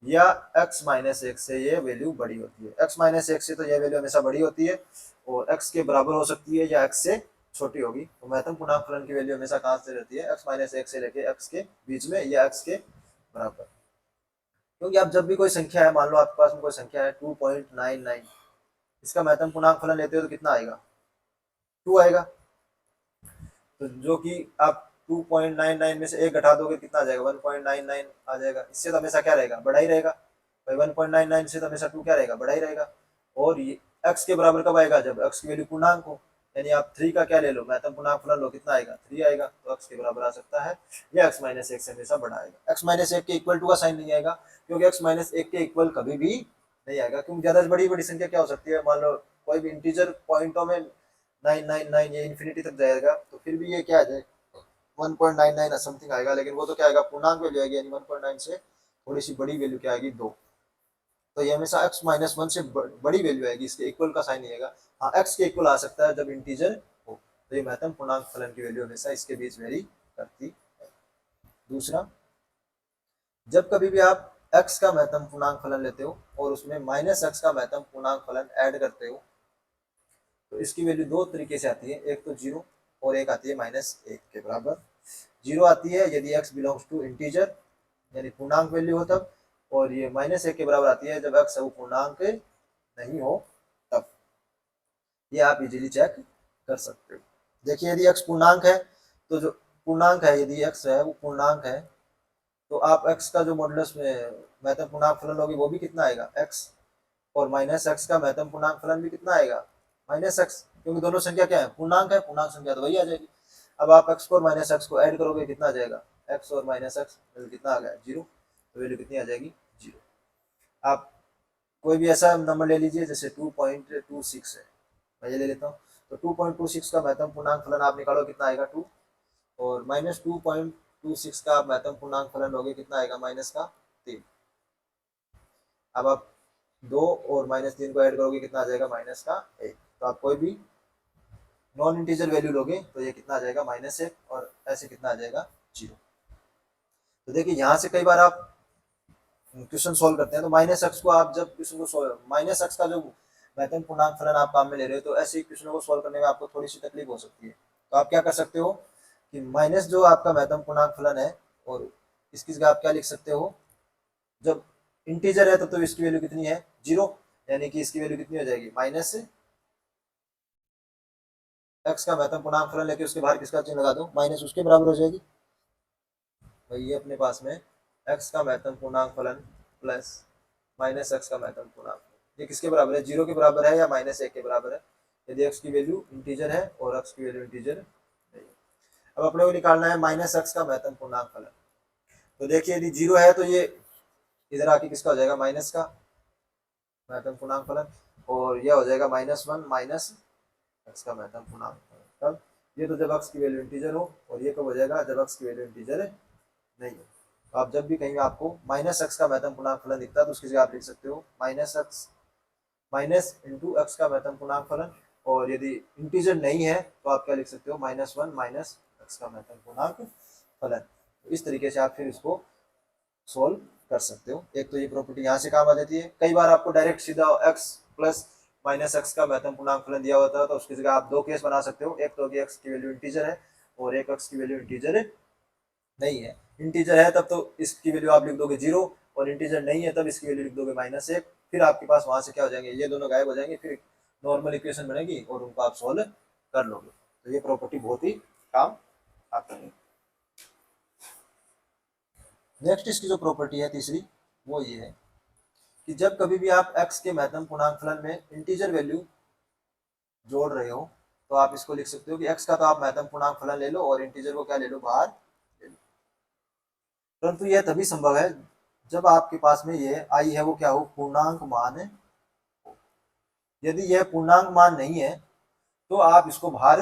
या x माइनस एक से ये वैल्यू बड़ी होती है। x माइनस एक से तो यह वैल्यू हमेशा बड़ी होती है, और x के बराबर हो सकती है या x से छोटी होगी। तो महत्तम पूर्णांक फलन की वैल्यू हमेशा कहाँ से रहती है, x माइनस एक से लेके x के बीच में या x के बराबर। क्योंकि आप जब भी कोई संख्या है, मान लो आपके पास में कोई संख्या है 2.99, इसका महत्तम पूर्णांक फलन लेते हो तो कितना आएगा, 2 आएगा। तो जो कि आप 2.99 में से एक घटा दोगे कितना आ जाएगा, 1.99 आ जाएगा। इससे तो हमेशा क्या रहेगा, बड़ा ही रहेगा भाई। 1.99 से तो हमेशा 2 क्या रहेगा, बड़ा ही रहेगा। और ये x के बराबर कब आएगा, जब x की वैल्यू पूर्णांक हो। यानी आप 3 का क्या ले लो, महत्तम पूर्णांक फलन लो, कितना आएगा, 3 आएगा। तो x के बराबर आ सकता है, या x माइनस एक से हमेशा बड़ा आएगा। x माइनस एक के इक्वल टू का साइन नहीं आएगा, क्योंकि x माइनस एक के इक्वल कभी भी नहीं आएगा। क्योंकि ज्यादा से बड़ी बड़ी संख्या क्या हो सकती है, मान लो कोई भी इंटीजर पॉइंटों में 999 ये इन्फिनिटी तक जाएगा, तो फिर भी ये क्या आ जाएगा, 1.99 समथिंग आएगा। लेकिन वो तो क्या आएगा, पूर्णांक वैल्यू आएगी, यानी 1.9 से थोड़ी सी बड़ी वैल्यू क्या आएगी, 2। तो ये हमेशा x माइनस वन से बड़ी वैल्यू आएगी, इसके इक्वल का साइन नहीं आएगा। हाँ, x के इक्वल आ सकता है जब इंटीजर हो। तो ये महत्तम पूर्णांक फलन की वैल्यू हमेशा इसके बीच वेरी करती है। दूसरा, जब कभी भी आप x का महत्तम पूर्णांक फलन लेते हो और उसमें माइनस x का महत्तम पूर्णांक फलन ऐड करते हो, तो इसकी वैल्यू दो तरीके से आती है, एक तो 0 और एक आती है -1 के बराबर। 0 आती है यदि x बिलोंग्स टू इंटीजर, यानी पूर्णांक वैल्यू हो तब, और ये -1 के बराबर आती है जब x वो पूर्णांक नहीं हो तब। ये आप इजीली चेक कर सकते हो। देखिए यदि x पूर्णांक है, तो जो पूर्णांक है, यदि x है वो पूर्णांक है, तो आप x का जो मॉडुलस में महत्तम पूर्णांक फलन लोगे वो भी कितना आएगा, x, और माइनस x का महत्तम पूर्णांक फलन भी कितना आएगा, -x। क्योंकि दोनों संख्या क्या है, पूर्णांक है, पूर्णांक संख्या तो वही आ जाएगी। अब आप x को और -x को ऐड करोगे कितना आ जाएगा, x और -x कितना आ गया, 0। तो वैल्यू कितनी आ जाएगी, 0। आप कोई भी ऐसा नंबर ले लीजिए जैसे 2.26 है, मैं ये ले लेता हूँ। तो 2.26 का महत्तम पूर्णांक फलन आप निकालो कितना आएगा, 2, और -2.26 का आप महत्तम पूर्णांक फलन लोगे कितना आएगा, -3। अब आप 2 और -3 को ऐड करोगे कितना आ जाएगा, -1। तो आप कोई भी नॉन इंटीजर वैल्यू लोगे तो ये कितना आ जाएगा, -1, और ऐसे कितना आ जाएगा, 0। तो देखिए यहाँ से कई बार आप क्वेश्चन सोल्व करते हैं, तो -x को आप जब क्वेश्चन को सोल्व, -x का जो महत्तम पूर्णांक फलन आप काम में ले रहे हो, तो ऐसे क्वेश्चनों को सोल्व करने में आपको थोड़ी सी तकलीफ हो सकती है। तो आप क्या कर सकते हो कि माइनस जो आपका महत्तम पूर्णांक फलन है, और इसकी जगह आप क्या लिख सकते हो, जब इंटीजर है तो इसकी वैल्यू कितनी है, 0, यानी कि इसकी वैल्यू कितनी हो जाएगी, -x का महत्तम पूर्णांक फलन लेके उसके बाहर किसका चिन्ह लगा दो, माइनस, उसके बराबर हो जाएगी। भाई ये अपने पास में x का महत्तम पूर्णांक फलन प्लस -x का महत्तम पूर्णांक, ये किसके बराबर है, 0 के बराबर है या -1 के बराबर है, यदि x की वैल्यू इंटीजर है और x की वैल्यू इंटीजर नहीं है। अब अपने को निकालना है माइनस एक्स का महत्तम पूर्णांक फलन। तो देखिए यदि 0 है तो ये इधर आके किसका हो जाएगा, माइनस का महत्तम पूर्णांक फलन, और यह हो जाएगा -1 माइनस एक्स का महत्तम पूर्णांक फलन। तब ये तो जब एक्स की वैल्यू इंटीजर हो, और ये कब हो जाएगा, जब एक्स की वैल्यू इंटीजर नहीं हो। तो आप जब भी कहीं आपको माइनस एक्स का महत्तम पूर्णांक फलन दिखता है तो उसकी जगह आप लिख सकते हो माइनस इंटू एक्स का महत्तम पूर्णांक फलन, और यदि इंटीजर नहीं है तो आप क्या लिख सकते हो, -1 माइनस एक्स का महत्तम पूर्णांक फलन। तो इस तरीके से आप फिर इसको सोल्व कर सकते हो। एक तो ये प्रॉपर्टी यहाँ से काम आ जाती है। कई बार आपको डायरेक्ट सीधा एक्स प्लस माइनस एक्स का महत्तम पूर्णांक फलन दिया होता है तो उसकी जगह आप दो केस बना सकते हो। एक तो कि एक्स की वैल्यू इंटीजर है और एक एक्स की वैल्यू इंटीजर नहीं है। इंटीजर है तब तो इसकी वैल्यू आप लिख दोगे 0, और इंटीजर नहीं है तब इसकी वैल्यू लिख दोगे -1। फिर आपके पास वहां से क्या हो जाएंगे, ये दोनों गायब हो जाएंगे, फिर नॉर्मल इक्वेशन बनेगी और उनको आप सोल्व कर लोगे। तो ये प्रॉपर्टी बहुत ही काम आता है। नेक्स्ट इसकी जो प्रॉपर्टी है तीसरी, वो ये है कि जब कभी भी आप x के महत्तम पूर्णांक फलन में इंटीजर वैल्यू जोड़ रहे हो तो आप इसको लिख सकते हो कि x का तो आप महत्तम पूर्णांक फलन ले लो और इंटीजर को क्या ले लो, बाहर ले लो। परंतु यह तभी संभव है जब आपके पास में ये आई है वो क्या हो, पूर्णांक मान हो। यदि यह पूर्णांक मान नहीं है तो आप इसको बाहर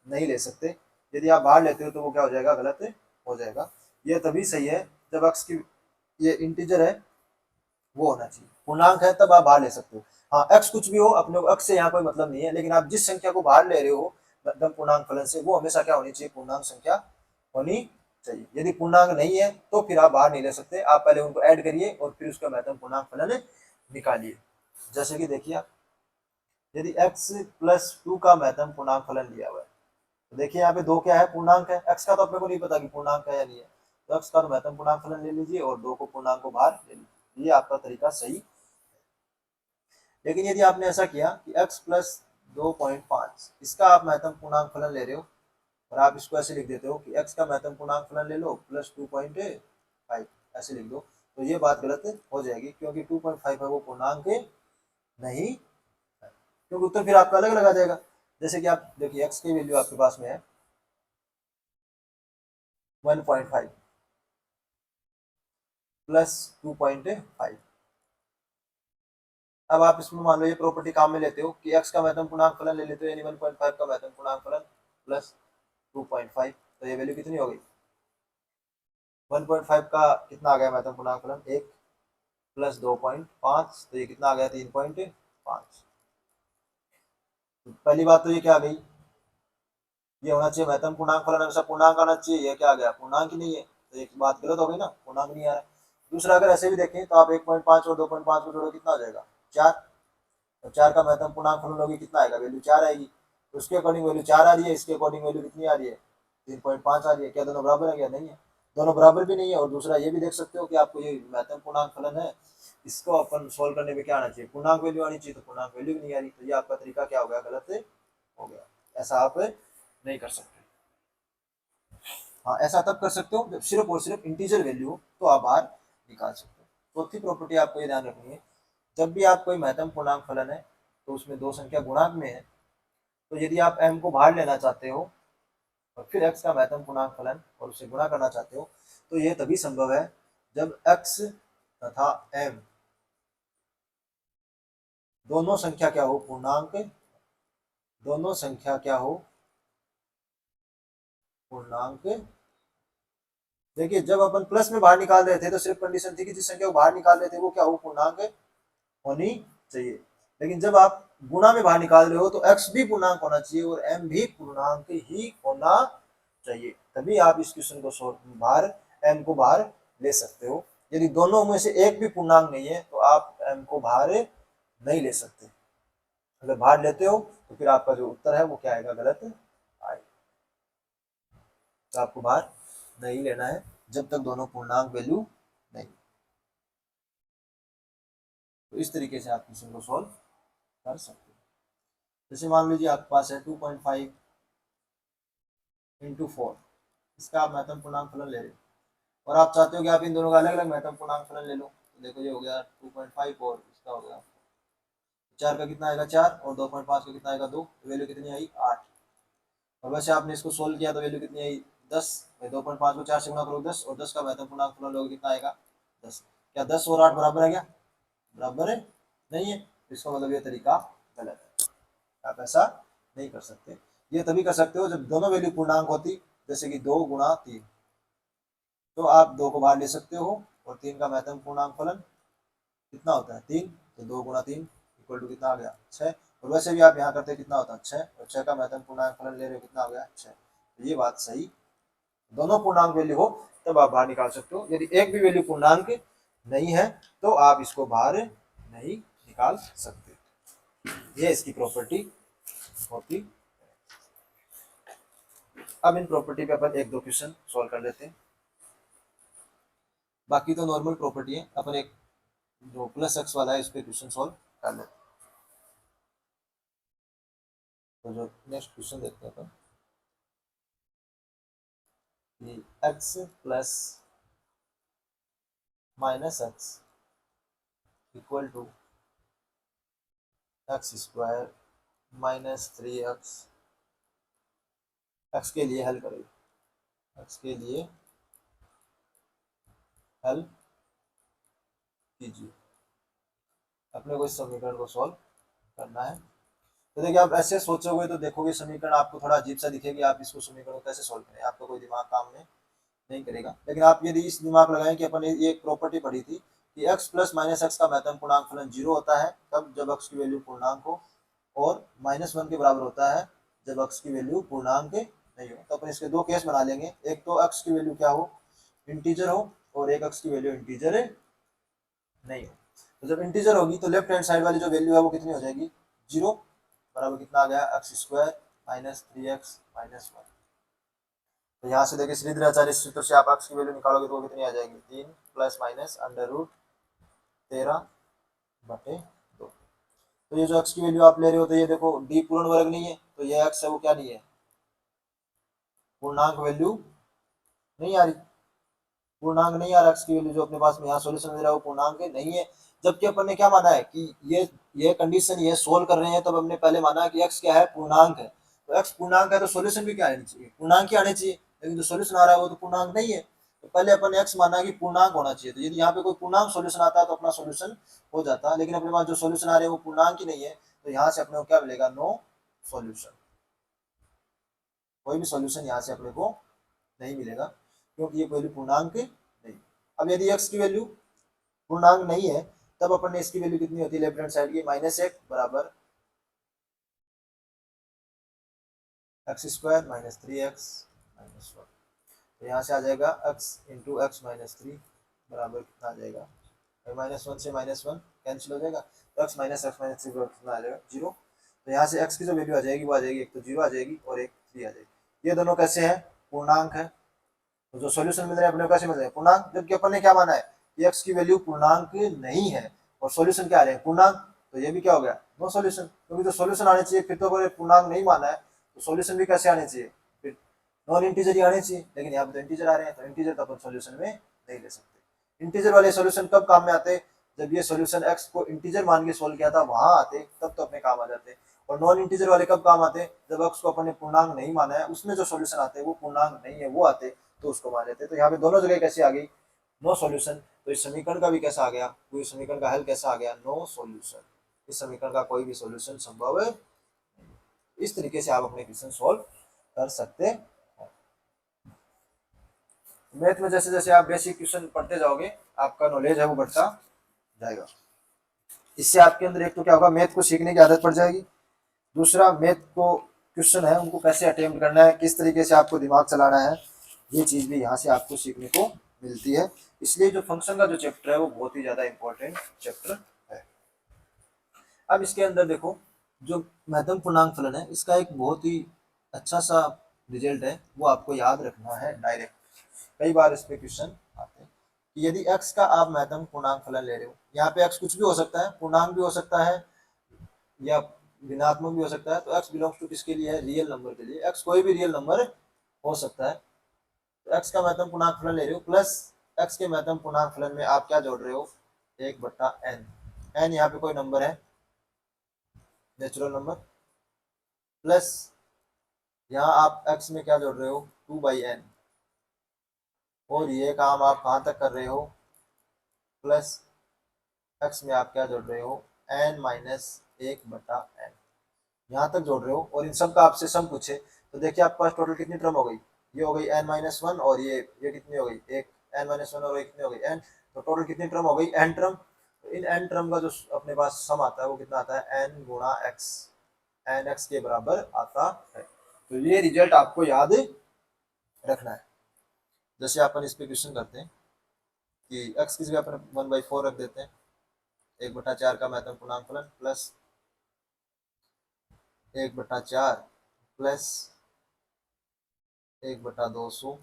नहीं ले सकते। यदि आप बाहर लेते हो तो वो क्या हो जाएगा, गलत हो जाएगा। यह तभी सही है जब x की ये इंटीजर है वो होना चाहिए, पूर्णांक है तब आप बाहर ले सकते हो। हाँ x कुछ भी हो, अपने को x से यहाँ कोई मतलब नहीं है, लेकिन आप जिस संख्या को बाहर ले रहे हो मतलब पूर्णांक फलन से, वो हमेशा क्या होनी चाहिए, पूर्णांक संख्या होनी चाहिए। यदि पूर्णांक नहीं है तो फिर आप बाहर नहीं ले सकते। आप पहले उनको ऐड करिए और फिर उसका महत्तम पूर्णांक फलन निकालिए। जैसे कि देखिए आप, यदि x प्लस 2 का महत्तम पूर्णांक फलन लिया हुआ है तो देखिए यहाँ पे 2 क्या है, पूर्णांक है। x का तो अपने को नहीं पता कि पूर्णांक है या नहीं है, तो x का तो महत्तम पूर्णांक फलन ले लीजिए और 2 को पूर्णांक को बाहर ले लीजिए। ये आपका तरीका सही। लेकिन यदि आपने ऐसा किया कि x प्लस 2.5 इसका आप महत्तम पूर्णांक फलन ले रहे हो और आप इसको ऐसे लिख देते हो कि x का महत्तम पूर्णांक फलन ले लो प्लस 2.5 ऐसे लिख दो, तो ये बात गलत हो जाएगी, क्योंकि 2.5 है वो पूर्णांक नहीं है, क्योंकि उत्तर फिर आपका अलग लगा जाएगा। जैसे कि आप देखिए x की वैल्यू आपके पास में है 1.5 प्लस 2.5। अब आप इसमें मान लो ये प्रॉपर्टी काम में लेते हो कि x का महत्तम पूर्णांक फलन ले लेते हो, यानी 1.5 का महत्तम पूर्णांक फलन प्लस 2.5, तो ये वैल्यू कितनी हो गई, 1.5 का कितना आ गया महत्तम पूर्णांक फलन 1 प्लस 2.5, तो ये कितना आ गया 3.5। पहली बात तो ये क्या आ गई, ये होना चाहिए महत्तम पूर्णांक फलन हमेशा पूर्णांक आना चाहिए, ये क्या आ गया, पूर्णांक ही नहीं है, तो एक बात गलत हो गई ना, पूर्णांक नहीं आ रहा है। दूसरा अगर ऐसे भी देखें तो आप 1.5 और 2.5 को जोड़ो कितना आ जाएगा 4, और 4 का महत्तम पूर्णांक फलन होगी कितना आएगा, वैल्यू 4 आएगी। तो उसके अकॉर्डिंग वैल्यू 4 आ रही है, इसके अकॉर्डिंग वैल्यू कितनी आ रही है 3.5 आ रही है। क्या दोनों बराबर है, क्या नहीं है, दोनों बराबर भी नहीं है। और दूसरा ये भी देख सकते हो कि आपको ये महत्तम पूर्णांक फलन है, इसको अपन सोल्व करने में क्या आना चाहिए, पूर्णांक वैल्यू आनी चाहिए, तो पूर्णांक वैल्यू भी नहीं आ रही, तो ये आपका तरीका क्या हो गया, गलत हो गया। ऐसा आप नहीं कर सकते। हाँ ऐसा तब कर सकते हो जब सिर्फ और सिर्फ इंटीजर वैल्यू हो तो आप बाहर निकाल सकते हो। चौथी प्रॉपर्टी आपको ये ध्यान रखनी है, जब भी आप कोई महत्तम पूर्णांक फलन है तो उसमें दो संख्या गुणांक में है, तो यदि आप m को बाहर लेना चाहते हो और फिर x का महत्तम पूर्णांक फलन और उसे गुणा करना चाहते हो, तो यह तभी संभव है जब x तथा m दोनों संख्या क्या हो, पूर्णांक, दोनों संख्या क्या हो, पूर्णांक। देखिए जब अपन प्लस में बाहर निकाल रहे थे तो सिर्फ कंडीशन थी कि जिस संख्या को बाहर निकाल रहे थे वो क्या हो, पूर्णांक होनी चाहिए। लेकिन जब आप गुणा में बाहर निकाल रहे हो तो x भी पूर्णांक होना चाहिए और m भी पूर्णांक ही होना चाहिए, तभी आप इस क्वेश्चन को बाहर m को बाहर ले सकते हो। यदि दोनों में से एक भी पूर्णांक नहीं है तो आप m को बाहर नहीं ले सकते। अगर बाहर लेते हो तो फिर आपका जो उत्तर है वो क्या आएगा, गलत आएगा। तो आपको बाहर नहीं लेना है जब तक दोनों पूर्णांक वैल्यू नहीं। तो इस तरीके से आप क्वेश्चन को सॉल्व कर सकते हो। जैसे मान लीजिए आपके पास है 2.5 इंटू 4, इसका आप महत्तम पूर्णांक फलन ले रहे हो और आप चाहते हो कि आप इन दोनों का अलग अलग महत्तम पूर्णांक फलन ले लो। तो देखो ये हो गया 2.5 और इसका हो गया 4 का कितना आएगा 4 और 2.5 का कितना आएगा 2, तो वैल्यू कितनी आई 8। और वैसे आपने इसको सोल्व किया तो वैल्यू कितनी आई 10, 2.5 को 4 से गुना करो 10, और 10 का महत्तम पूर्णांक फलन लोगे कितना आएगा 10। क्या 10 और 8 बराबर है क्या? बराबर है नहीं है, इसका मतलब ये तरीका गलत है, आप ऐसा नहीं कर सकते। ये तभी कर सकते हो जब दोनों वैल्यू पूर्णांक होती, जैसे कि 2 गुणा 3, तो आप 2 को बाहर ले सकते हो, और 3 का महत्तम पूर्णांक फलन कितना होता है 3, तो 2 गुणा 3 इक्वल टू कितना आ गया 6। और वैसे भी आप यहाँ करते कितना होता है 6, और 6 का महत्तम पूर्णांक फलन ले रहे हो कितना आ गया 6। तो ये बात सही, दोनों पूर्णांक वैल्यू हो तब आप बाहर निकाल सकते हो, यदि एक भी वैल्यू पूर्णांक नहीं है तो आप इसको बाहर नहीं निकाल सकते। ये इसकी प्रॉपर्टी होती। अब इन प्रॉपर्टी पे अपन एक दो क्वेश्चन सॉल्व कर लेते हैं, बाकी तो नॉर्मल प्रॉपर्टी है, अपन एक जो प्लस एक्स वाला है इस पे क्वेश्चन सॉल्व कर लेते हैं। तो जो नेक्स्ट क्वेश्चन देखते हैं अपन, x plus minus x equal to x square minus 3x, x के लिए हल करें, एक्स के लिए हल कीजिए, अपने को इस समीकरण को सॉल्व करना है। तो देखिए आप ऐसे सोचोगे तो देखोगे समीकरण आपको थोड़ा अजीब सा दिखेगी, आप इसको समीकरण को कैसे सॉल्व करें, आपका कोई दिमाग काम में नहीं करेगा। लेकिन आप यदि इस दिमाग लगाएं कि अपन ये एक प्रॉपर्टी पढ़ी थी कि x प्लस माइनस एक्स का महत्तम पूर्णांक फलन 0 होता है तब जब x की वैल्यू पूर्णांक हो, और -1 के बराबर होता है जब x की वैल्यू पूर्णांक नहीं हो। तो अपन इसके दो केस बना लेंगे, एक तो x की वैल्यू क्या हो इंटीजर हो, और एक x की वैल्यू इंटीजर नहीं हो। तो जब इंटीजर होगी तो लेफ्ट हैंड साइड वाली जो वैल्यू है वो कितनी हो जाएगी 0, बराबर कितना आ गया x square minus 3x minus 1। तो यहाँ से देखिए सीधे आचार्य सूत्र से आप एक्स की वैल्यू निकालोगे तो वो कितनी आ जाएगी 3 प्लस माइनस अंडर रूट 13/2। तो ये जो एक्स की वैल्यू आप ले रहे हो तो ये देखो डी पूर्ण वर्ग नहीं है, तो ये एक्स है वो क्या नहीं है पूर्णांक वैल्यू नहीं आ रही, पूर्णांक नहीं आ रहा एक्स की वैल्यू जो अपने पास में यहाँ सॉल्यूशन दे रहा है वो पूर्णांक नहीं है। जबकि अपन ने क्या माना है कि ये कंडीशन ये सोल्व कर रहे हैं, तब हमने पहले माना कि एक्स क्या है पूर्णांक है, तो एक्स पूर्णांक है तो सॉल्यूशन भी क्या आनी चाहिए पूर्णांक ही आने चाहिए, लेकिन जो सॉल्यूशन आ रहा है वो तो पूर्णांक नहीं है। तो पहले अपन ने एक्स माना कि पूर्णांक होना चाहिए, तो यदि यहाँ पे कोई पूर्णांक सॉल्यूशन आता है तो अपना सॉल्यूशन हो जाता, लेकिन अपने पास जो सॉल्यूशन आ रहे हैं वो पूर्णांक ही नहीं है, तो यहाँ से अपने को क्या मिलेगा नो सॉल्यूशन, कोई भी सॉल्यूशन यहाँ से अपने को नहीं मिलेगा क्योंकि ये वैल्यू पूर्णांक नहीं। अब यदि x की वैल्यू पूर्णांक नहीं है तब अपन ने इसकी वैल्यू कितनी होती है लेफ्ट हैंड साइड की -1 बराबर x square minus 3x minus 1। तो यहाँ से आ जाएगा x इंटू एक्स माइनस 3 बराबर कितना आ जाएगा, -1 से -1 कैंसिल हो जाएगा, तो x माइनस एक्स माइनस 3 कितना आ जाएगा 0। तो यहाँ से x की जो वैल्यू आ जाएगी वो आ जाएगी, एक तो 0 आ जाएगी और एक 3 आ जाएगी। ये दोनों कैसे हैं पूर्णांक है, तो जो सॉल्यूशन मिल रहा है अपने को कैसे मिल रहा है पूर्णांक, जबकि अपन ने क्या माना है कि x की वैल्यू पूर्णांक नहीं है और सॉल्यूशन क्या आ रहे हैं पूर्णांक, तो ये भी क्या हो गया नो सॉल्यूशन, क्योंकि तो सॉल्यूशन आने चाहिए फिर तो अगर पूर्णांक नहीं माना है तो सॉल्यूशन भी कैसे आने चाहिए फिर नॉन इंटीजर ही आने चाहिए, लेकिन यहाँ पे तो इंटीजर आ रहे हैं, तो इंटीजर तो अपन सॉल्यूशन में नहीं ले सकते। इंटीजर वाले सॉल्यूशन कब काम में आते, जब ये सॉल्यूशन x को इंटीजर मान के सोल्व किया था वहां आते, तब तो अपने काम आ जाते। और नॉन इंटीजर वाले कब काम आते, जब x को अपन ने पूर्णांक नहीं माना है, उसमें जो सॉल्यूशन आते हैं वो पूर्णांक नहीं है वो आते, तो उसको मान लेते। तो यहाँ पे दोनों जगह कैसे आ गई नो सॉल्यूशन, तो इस समीकरण का भी कैसा आ गया, पूरी समीकरण का हल कैसा आ गया नो सॉल्यूशन, इस समीकरण का कोई भी सॉल्यूशन संभव है। इस तरीके से आप अपने क्वेश्चन सॉल्व कर सकते हैं। मैथ में जैसे जैसे आप बेसिक क्वेश्चन पढ़ते जाओगे आपका नॉलेज है वो बढ़ता जाएगा, इससे आपके अंदर एक तो क्या होगा मैथ को सीखने की आदत पड़ जाएगी, दूसरा मैथ को क्वेश्चन है उनको कैसे अटेम्प्ट करना है, किस तरीके से आपको दिमाग चलाना है, ये चीज़ भी यहाँ से आपको सीखने को मिलती है। इसलिए जो फंक्शन का जो चैप्टर है वो बहुत ही ज़्यादा इंपॉर्टेंट चैप्टर है। अब इसके अंदर देखो जो महत्तम पूर्णांक फलन है इसका एक बहुत ही अच्छा सा रिजल्ट है, वो आपको याद रखना है डायरेक्ट। कई बार इस पे क्वेश्चन आते हैं कि यदि x का आप महत्तम पूर्णांक फलन ले रहे हो, यहाँ पे x कुछ भी हो सकता है, पूर्णांक भी हो सकता है या ऋणात्मक भी हो सकता है, तो x बिलोंग्स टू किसके लिए है रियल नंबर के लिए, x कोई भी रियल नंबर हो सकता है। तो x का महत्तम पूर्णांक फलन ले रहे हो प्लस x के महत्तम पूर्णांक फलन में आप क्या जोड़ रहे हो 1/n, n यहाँ पे कोई नंबर है नेचुरल नंबर, प्लस यहाँ आप x में क्या जोड़ रहे हो 2/n, और ये काम आप कहाँ तक कर रहे हो, प्लस एक्स में आप क्या जोड़ रहे हो, एन माइनस एक बटा एन, यहाँ तक जोड़ रहे हो। और इन सब का आपसे सम पूछे तो देखिए आपके पास टोटल कितनी टर्म हो गई, ये हो गई एन माइनस वन, और ये कितनी हो गई, एक एन माइनस वन, और ये कितनी हो गई एन, तो टोटल कितनी टर्म हो गई, एन टर्म। तो इन एन टर्म का जो अपने पास सम आता है वो कितना आता है, एन गुणा एक्स, एन एक्स के बराबर आता है। तो ये रिजल्ट आपको याद रखना है। जैसे अपन इस पे क्वेश्चन करते हैं कि एक्स की जगह अपन 1/4 रख देते हैं, 1/4 का महत्तम पूर्णांक फलन प्लस 1/4 प्लस 1/200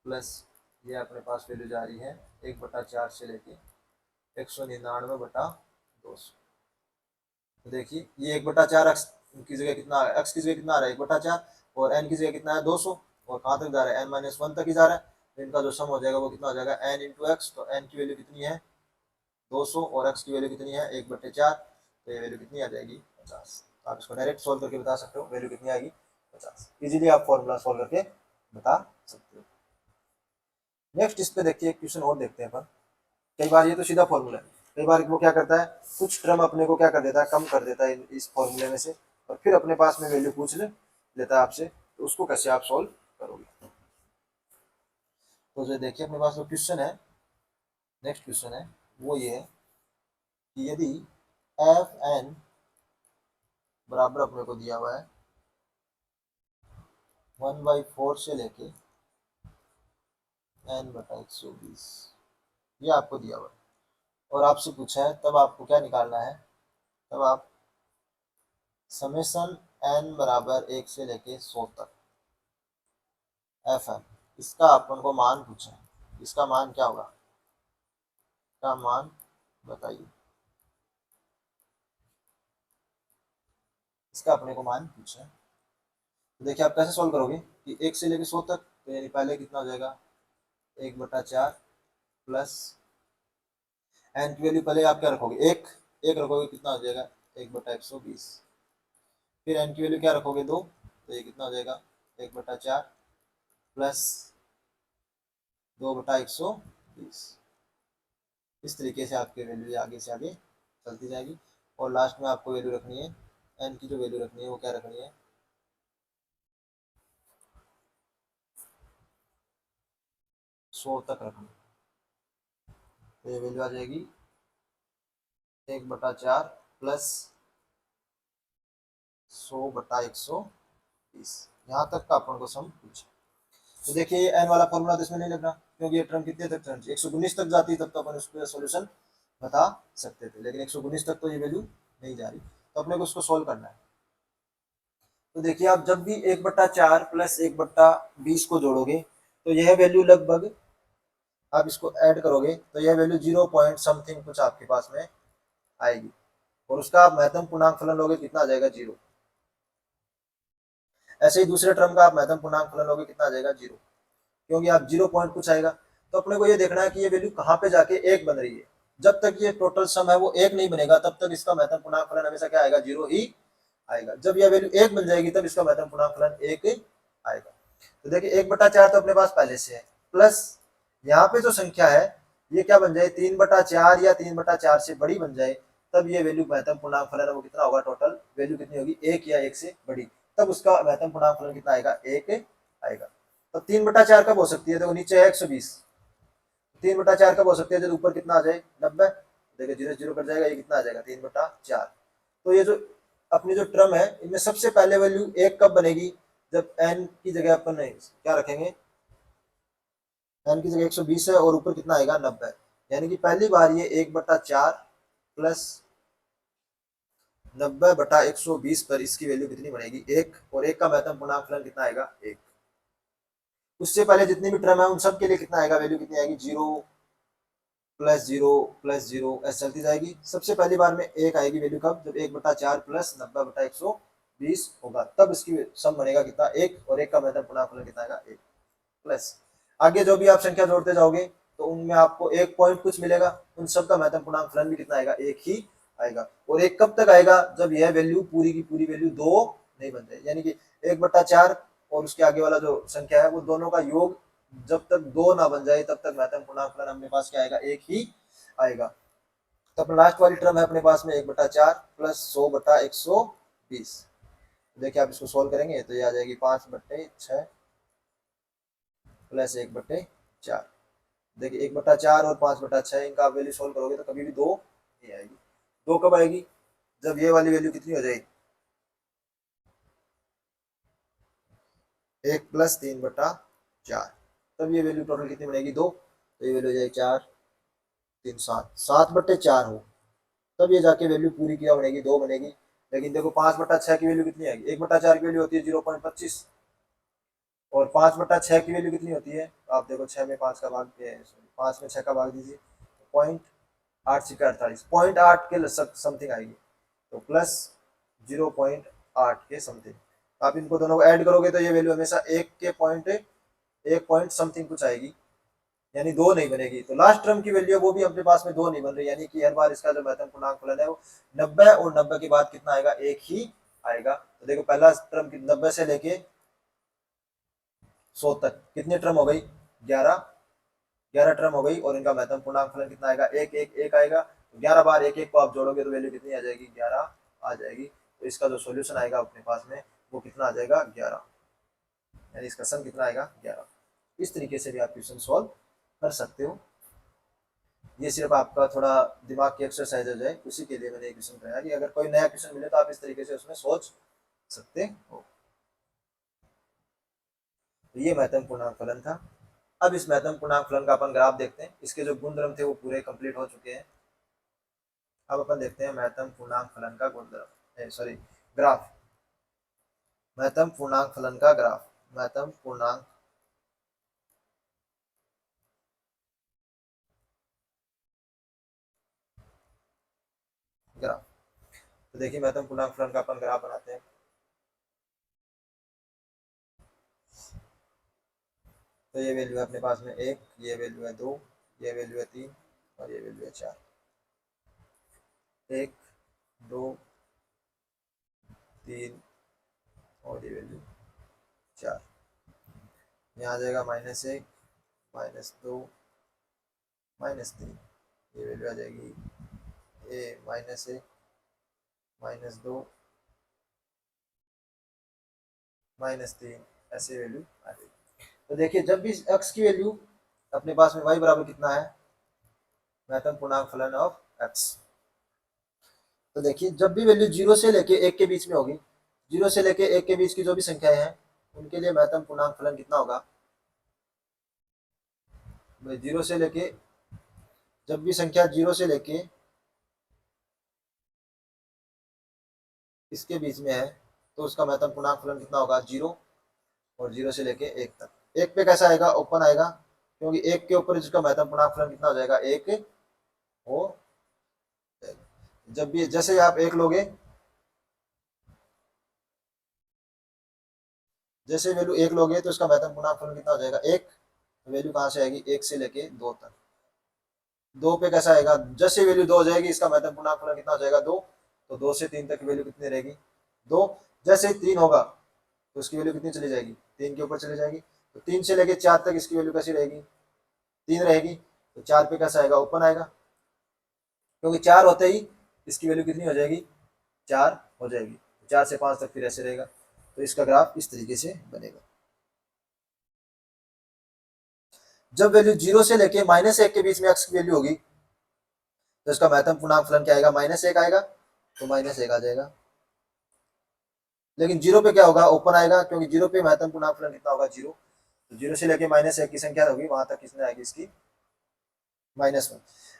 प्लस ये अपने पास वैल्यू जा रही है 1/4 से लेके 199/200। तो देखिए ये 1/4 एक्स की जगह कितना, एक्स की जगह कितना आ रहा है 1/4, और एन की जगह कितना है 200, और कहाँ तक जा रहा है एन माइनस वन तक ही जा रहा है। तो इनका जो सम हो जाएगा वो कितना हो जाएगा, एन इंटू एक्स, तो एन की वैल्यू कितनी है 200, और एक्स की वैल्यू कितनी है 1/4, तो ये वैल्यू कितनी आ जाएगी 50। तो आप इसको डायरेक्ट सोल्व करके बता सकते हो, वैल्यू कितनी आएगी 50। इजीली आप फॉर्मूला सोल्व करके बता सकते हो। नेक्स्ट इस पे देखिए एक क्वेश्चन और देखते हैं अपन। कई बार ये तो सीधा फॉर्मूला है, कई बार वो क्या करता है, कुछ टर्म अपने को क्या कर देता है, कम कर देता है इस फॉर्मूले में से, और फिर अपने पास में वैल्यू पूछ लेता है आपसे, तो उसको कैसे आप सॉल्व करोगे। तो जो देखिए अपने पास जो क्वेश्चन है, नेक्स्ट क्वेश्चन है वो ये है कि यदि एफ एन बराबर अपने को दिया हुआ है 1/4 से लेके n/120, ये आपको दिया हुआ है और आपसे पूछा है, तब आपको क्या निकालना है, तब आप समेशन n बराबर 1 से लेके 100 तक एफ एन, इसका अपन को मान पूछा है, इसका मान क्या होगा, इसका मान बताइए, इसका अपने को मान पूछा है। तो देखिए आप कैसे सॉल्व करोगे कि 1 से लेके 100 तक, तो यानी पहले कितना हो जाएगा 1/4 प्लस एन की वैल्यू पहले आप क्या रखोगे, एक रखोगे, कितना हो जाएगा 1/120, फिर एन की वैल्यू क्या रखोगे 2, तो ये कितना हो जाएगा 1/4 प्लस 2/120। इस तरीके से आपकी वैल्यू आगे से आगे चलती जाएगी, और लास्ट में आपको वैल्यू रखनी है, एन की जो वैल्यू रखनी है वो क्या रखनी है 100 तक रखनी है। तो ये वैल्यू आ जाएगी 1/4 प्लस 100/120, यहाँ तक का अपन को सम पूछा। तो देखिए एन वाला फॉर्मूला तो इसमें नहीं लगना, क्योंकि ये टर्म कितने तक, 119 तक जाती तब तो अपन उसका सॉल्यूशन बता सकते थे, लेकिन 119 तक तो ये वैल्यू नहीं जा रही, तो अपने को उसको सोल्व करना है। तो देखिए आप जब भी 1/4 प्लस 1/20 को जोड़ोगे तो यह वैल्यू लगभग, आप इसको ऐड करोगे तो यह वैल्यू 0 पॉइंट समथिंग कुछ आपके पास में आएगी, और उसका आप महत्तम पूर्णांक फलन लोगे कितना आ जाएगा 0। ऐसे ही दूसरे टर्म का आप महत्तम पूर्णांक फलन लोगे कितना आ जाएगा 0, क्योंकि आप 0 पॉइंट कुछ आएगा। तो अपने को ये देखना है कि ये वैल्यू कहाँ पे जाके एक बन रही है। जब तक ये टोटल सम है वो एक नहीं बनेगा तब तक इसका महत्तम पूर्णांक फलन हमेशा क्या आएगा 0 ही आएगा। जब यह वैल्यू एक बन जाएगी तब इसका महत्तम पूर्णांक फलन 1 आएगा। तो देखिए 1/4 तो अपने पास पहले से है, प्लस यहाँ पे जो संख्या है ये क्या बन जाए 3/4 या 3/4 से बड़ी बन जाए, तब ये वैल्यू महत्तम पूर्णांक फलन है वो कितना होगा, टोटल वैल्यू कितनी होगी 1 या 1 से बड़ी, तब उसका महत्तम पूर्णांक फलन कितना आएगा 1 आएगा। तो 3/4 कब हो सकती है, देखो नीचे है 120, 3/4 कब हो सकती है जब ऊपर कितना आ जाए 90, देखिए 0 0 कट जाएगा, ये कितना आ जाएगा 3/4। तो ये जो अपनी जो टर्म है इनमें सबसे पहले वैल्यू 1 कब बनेगी, जब n की जगह अपन क्या रखेंगे, n की जगह 120 है और ऊपर कितना आएगा 90, यानी कि पहली बार ये 1/4 प्लस 90/120 पर इसकी वैल्यू कितनी बनेगी 1, और 1 का महत्तम पूर्णांक फलन कितना आएगा 1। उससे पहले जितनी भी टर्म है उन सब के लिए कितना आएगा, वैल्यू कितनी आएगी 0 प्लस 0 प्लस 0 ऐसे चलती जाएगी। सबसे पहली बार में 1 आएगी वैल्यू कब, जब 1/4 प्लस 90/120 होगा, तब इसकी सम बनेगा कितना 1, और 1 का महत्तम पूर्णांक फलन कितना आएगा 1। प्लस आगे जो भी आप संख्या जोड़ते जाओगे तो उनमें आपको 1 पॉइंट कुछ मिलेगा, उन सब का महत्तम पूर्णांक फलन भी कितना आएगा 1 ही आएगा। और 1 कब तक आएगा, जब यह वैल्यू पूरी की पूरी वैल्यू 2 नहीं बन जाए, यानी कि 1/4 और उसके आगे वाला जो संख्या है वो दोनों का योग जब तक दो ना बन जाए तब तक महत्तम पूर्णांक फलन अपने पास क्या आएगा, एक ही आएगा। तो अपना लास्ट वाली टर्म है अपने पास में 1/4 प्लस 100/120। देखिए आप इसको सोल्व करेंगे तो ये आ जाएगी 5/6 प्लस 1/4। देखिए 1/4 और 5/6 इनका आप वैल्यू सोल्व करोगे तो कभी भी दो नहीं आएगी। दो कब आएगी, जब ये वाली वैल्यू कितनी हो जाएगी, 1 + 3/4, तब ये वैल्यू टोटल कितनी बनेगी, दो। तो ये वैल्यू हो जाएगी 4 3 7, 7/4 हो तब ये जाके वैल्यू पूरी क्या बनेगी, दो बनेगी। लेकिन देखो 5/6 की वैल्यू कितनी आएगी, 1/4 की वैल्यू होती है 0.25 और 5/6 की वैल्यू कितनी होती है, आप देखो 6 में 5 का भाग, 5 में 6 का भाग दीजिए, 0.8 0.8 के समथिंग आएगी, तो प्लस 0.8 के समथिंग। आप इनको दोनों को ऐड करोगे तो ये वैल्यू हमेशा एक पॉइंट समथिंग कुछ आएगी, यानी दो नहीं बनेगी। तो लास्ट टर्म की वैल्यू वो भी अपने पास में दो नहीं बन रही, यानी कि हर बार इसका जो महत्तम पूर्णांक फलन है वो 90 और 90 के बाद कितना आएगा, एक ही आएगा। तो देखो पहला टर्म 90 से लेके 100 तक कितनी टर्म हो गई, 11 टर्म हो गई, और इनका महत्तम पूर्णांक फलन कितना आएगा, एक एक एक आएगा। तो 11 बार एक एक को आप जोड़ोगे तो वैल्यू कितनी आ जाएगी, 11 आ जाएगी। तो इसका जो सोल्यूशन आएगा अपने पास में वो कितना आ जाएगा, 11, यानी इसका सम कितना आएगा, 11। इस तरीके से भी आप क्वेश्चन सॉल्व कर सकते हो। ये सिर्फ आपका थोड़ा दिमाग की एक्सरसाइज हो जाए उसी के लिए मैंने एक क्वेश्चन बनाया कि अगर कोई नया क्वेश्चन मिले तो आप इस तरीके से उसमें सोच सकते हो। तो ये महत्तम पूर्णांक फलन था। अब इस महत्तम पूर्णांक फलन का अपन ग्राफ देखते हैं। इसके जो गुणधर्म थे वो पूरे कंप्लीट हो चुके हैं। अब अपन देखते हैं महत्तम पूर्णांक फलन का गुणधर्म, सॉरी ग्राफ, महत्तम पूर्णांक फलन का ग्राफ, महत्तम पूर्णांक ग्राफ। तो देखिए महत्तम पूर्णांक फलन का अपन ग्राफ बनाते हैं। तो ये वैल्यू है अपने पास में 1, ये वैल्यू है 2, ये वैल्यू है 3 और ये वैल्यू है 4। 1 2 3 और ये वैल्यू 4। यहाँ आ जाएगा -1 -2 -3, ये वैल्यू आ जाएगी -1 -2 -3, ऐसे वैल्यू आ जाएगी। तो देखिए जब भी x की वैल्यू अपने पास में y बराबर कितना है, महत्तम पूर्णांक फलन ऑफ x। तो देखिए जब भी वैल्यू 0 से लेके 1 के बीच में होगी, 0 से लेके 1 के बीच की जो भी संख्याएं हैं उनके लिए महत्तम पूर्णांक फलन कितना होगा, 0 से लेके, जब भी संख्या 0 से लेके इसके बीच में है तो उसका महत्तम पूर्णांक फलन कितना होगा, 0, और 0 से लेके 1 तक। 1 पे कैसा आएगा, ओपन आएगा, क्योंकि 1 के ऊपर जिसका महत्तम पूर्णांक फलन कितना हो जाएगा, 1 हो जाएगा। जब भी जैसे आप 1 लोगे, जैसे वैल्यू 1 लोगे तो इसका महत्तम पूर्णांक फलन कितना हो जाएगा, 1। वैल्यू कहाँ से आएगी, 1 से लेके 2 तक। 2 पे कैसा आएगा, जैसे वैल्यू 2 हो जाएगी इसका महत्तम पूर्णांक फलन कितना हो जाएगा, 2। तो 2 से 3 तक की वैल्यू कितनी रहेगी, 2। जैसे ही 3 होगा तो उसकी वैल्यू कितनी चली जाएगी, 3 के ऊपर चली जाएगी। तो 3 से लेके 4 तक इसकी वैल्यू कैसी रहेगी, 3 रहेगी। तो 4 पे कैसा आएगा, ओपन आएगा, क्योंकि 4 होते ही इसकी वैल्यू कितनी हो जाएगी, 4 हो जाएगी। 4 से 5 तक फिर ऐसे रहेगा। तो इसका ग्राफ इस तरीके से बनेगा। जब वैल्यू 0 से लेके -1 के बीच में x की वैल्यू होगी तो इसका महत्तम पूर्णांक फलन क्या आएगा, -1 आएगा, तो -1 आ जाएगा। लेकिन 0 पे क्या होगा, ओपन आएगा, क्योंकि 0 पे महत्तम पूर्णांक फलन कितना होगा, 0। तो 0 से लेके -1 की संख्या होगी वहां तक कितनी आएगी इसकी, -1।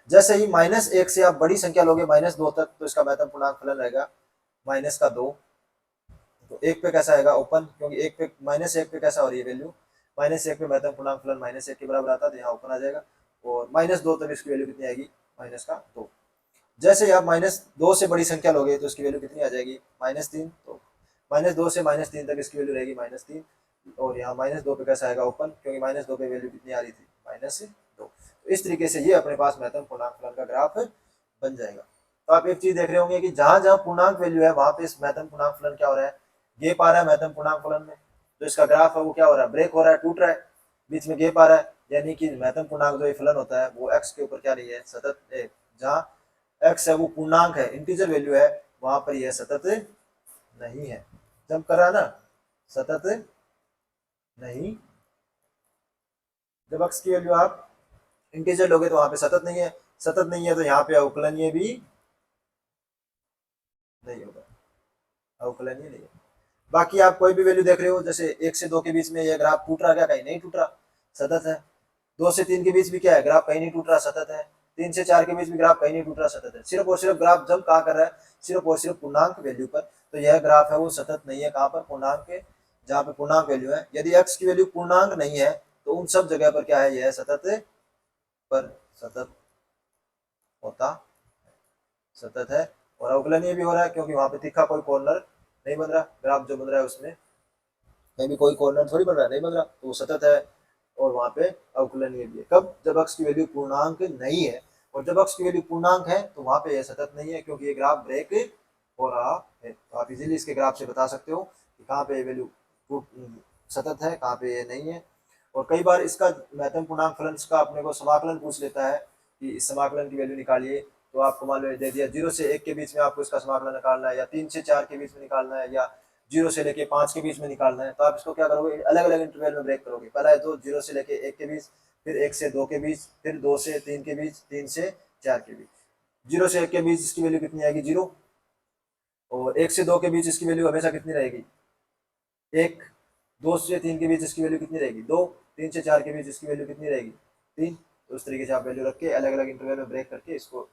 जैसे ही -1 से आप बड़ी संख्या लोगे -2 तक तो इसका महत्तम पूर्णांक फलन रहेगा -2। तो 1 पे कैसा आएगा, ओपन, क्योंकि 1 पे -1 पे कैसा हो रही है वैल्यू, -1 पे महत्तम पूर्णांक फलन -1 के बराबर आता है, तो यहाँ ओपन आ जाएगा। और -2 तक इसकी वैल्यू कितनी आएगी, -2। जैसे ही आप -2 से बड़ी संख्या लोगे तो इसकी वैल्यू कितनी आ जाएगी, -3। तो -2 से -3 तक इसकी वैल्यू रहेगी -3। और यहाँ -2 पे कैसा आएगा, ओपन, क्योंकि -2 पे वैल्यू कितनी आ रही थी, -2। तो इस तरीके से ये अपने पास महत्तम पूर्णांक फलन का ग्राफ बन जाएगा। तो आप एक चीज देख रहे होंगे कि जहां जहां पूर्णांक वैल्यू है वहां पे इस महत्तम पूर्णांक फलन क्या हो रहा है, गैप आ रहा है महत्तम पूर्णांक फलन में। जो इसका ग्राफ है वो क्या हो रहा है, ब्रेक हो रहा है, टूट रहा है। बीच में गैप आ रहा है, यानी कि महत्तम पूर्णांक जो फलन होता है वो x के ऊपर क्या नहीं है, सतत है। जहाँ x है वो पूर्णांक है, इंटीजर वैल्यू है, वहां पर यह सतत नहीं है। जब करा ना, सतत नहीं, जब x की वैल्यू आप इंटीजर लोगे तो वहां पे सतत नहीं है, सतत नहीं है तो यहाँ पे अवकलनीय भी नहीं होगा, अवकलनीय नहीं है। बाकी आप कोई भी वैल्यू देख रहे हो, जैसे 1 से 2 के बीच में ये ग्राफ टूट रहा, क्या कहीं नहीं टूट रहा, सतत है। 2 से 3 के बीच भी क्या है, ग्राफ कहीं नहीं टूट रहा, सतत है। 3 से 4 के बीच भी ग्राफ कहीं नहीं टूट रहा, सतत है। सिर्फ और सिर्फ ग्राफ जब कहाँ कर रहा है, सिर्फ और सिर्फ पूर्णांक वैल्यू पर, तो यह ग्राफ है वो सतत नहीं है। कहाँ पर, पूर्णांक के, जहाँ पे पूर्णांक वैल्यू है। यदि x की वैल्यू पूर्णांक नहीं है तो उन सब जगह पर क्या है, यह सतत पर सतत होता, सतत है। और अवकलनीय भी हो रहा है क्योंकि वहां पे तीखा कोई कॉर्नर नहीं बन रहा, ग्राफ जो बन रहा है उसमें कहीं भी कोई कॉर्नर थोड़ी बन रहा है, नहीं बन रहा, तो वो सतत है। और वहां पे अवकलनीय भी है। कब, जब x की वैल्यू पूर्णांक नहीं है। और जब x की वैल्यू पूर्णांक है तो वहां पे यह सतत नहीं है, क्योंकि ये ग्राफ ब्रेक हो रहा है। तो आप इजीली इसके ग्राफ से बता सकते हो कि कहाँ पे वैल्यू सतत है, कहाँ पे ये नहीं है। और कई बार इसका महत्तम पूर्णांक फलन का अपने को समाकलन पूछ लेता है कि इस समाकलन की वैल्यू निकालिए, तो आपको मान लो दे दिया 0 से 1 के बीच में आपको इसका समाकलन निकालना है, या 3 से 4 के बीच में निकालना है, या 0 से लेके 5 के बीच में निकालना है। तो आप इसको क्या करोगे, अलग अलग इंटरवल में ब्रेक करोगे। पहला है तो 0 से लेके 1 के बीच, फिर 1 से 2 के बीच, फिर 2 से 3 के बीच, 3 से 4 के बीच। 0 से 1 के बीच इसकी वैल्यू कितनी आएगी, 0। और 1 से 2 के बीच इसकी वैल्यू हमेशा कितनी रहेगी, 1। 2 से 3 के बीच इसकी वैल्यू कितनी रहेगी, 2। 3 से 4 के बीच इसकी वैल्यू कितनी रहेगी, 3। तो उस तरीके से आप वैल्यू रख के अलग अलग इंटरवल में ब्रेक करके इसको,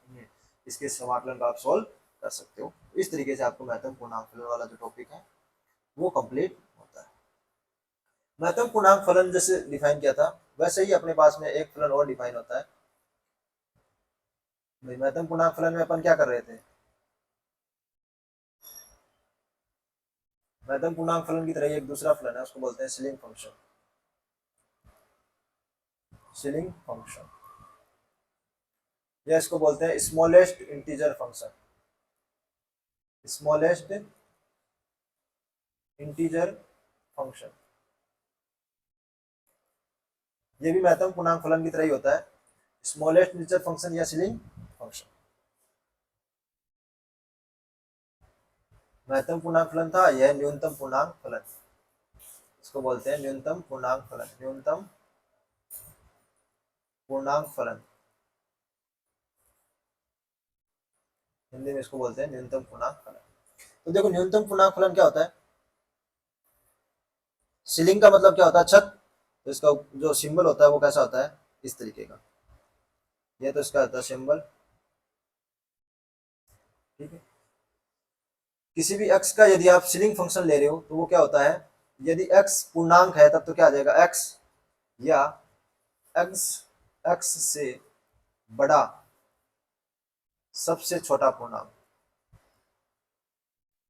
इसके समाकलन का आप सॉल्व कर सकते हो। इस तरीके से आपको महत्तम पूर्णांक फलन वाला जो टॉपिक है वो कंप्लीट होता है। महत्तम पूर्णांक फलन जैसे डिफाइन किया था, वैसे ही अपने पास में एक फलन और डिफाइन होता है। महत्तम पूर्णांक फलन में अपन क्या कर रहे थे, महत्तम पूर्णांक फलन की तरह एक दूसरा फलन है, उसको बोलते हैं सिलिंग फंक्शन। सिलिंग फंक्शन, या इसको बोलते हैं smallest integer function. Smallest integer function, ये भी महत्तम पूर्णांक फलन की तरह ही होता है, स्मॉलेस्ट इंटीजर फंक्शन या सिलिंग फंक्शन। महत्तम पूर्णांक फलन था, यह न्यूनतम पूर्णांक फलन, इसको बोलते हैं न्यूनतम पूर्णांक फलन। न्यूनतम पूर्णांक फलन, हिंदी में इसको बोलते हैं न्यूनतम पूर्णांक फलन। तो देखो न्यूनतम पूर्णांक फलन क्या होता है, सीलिंग का मतलब क्या होता है, छत। तो इसका जो सिंबल होता है वो कैसा होता है, इस तरीके का, ये तो इसका होता है सिंबल, ठीक है। किसी भी x का यदि आप सीलिंग फंक्शन ले रहे हो तो वो क्या होता है, यदि x पूर्णांक है तब तो क्या आ जाएगा, x या x, x से बड़ा सबसे छोटा पूर्णांक,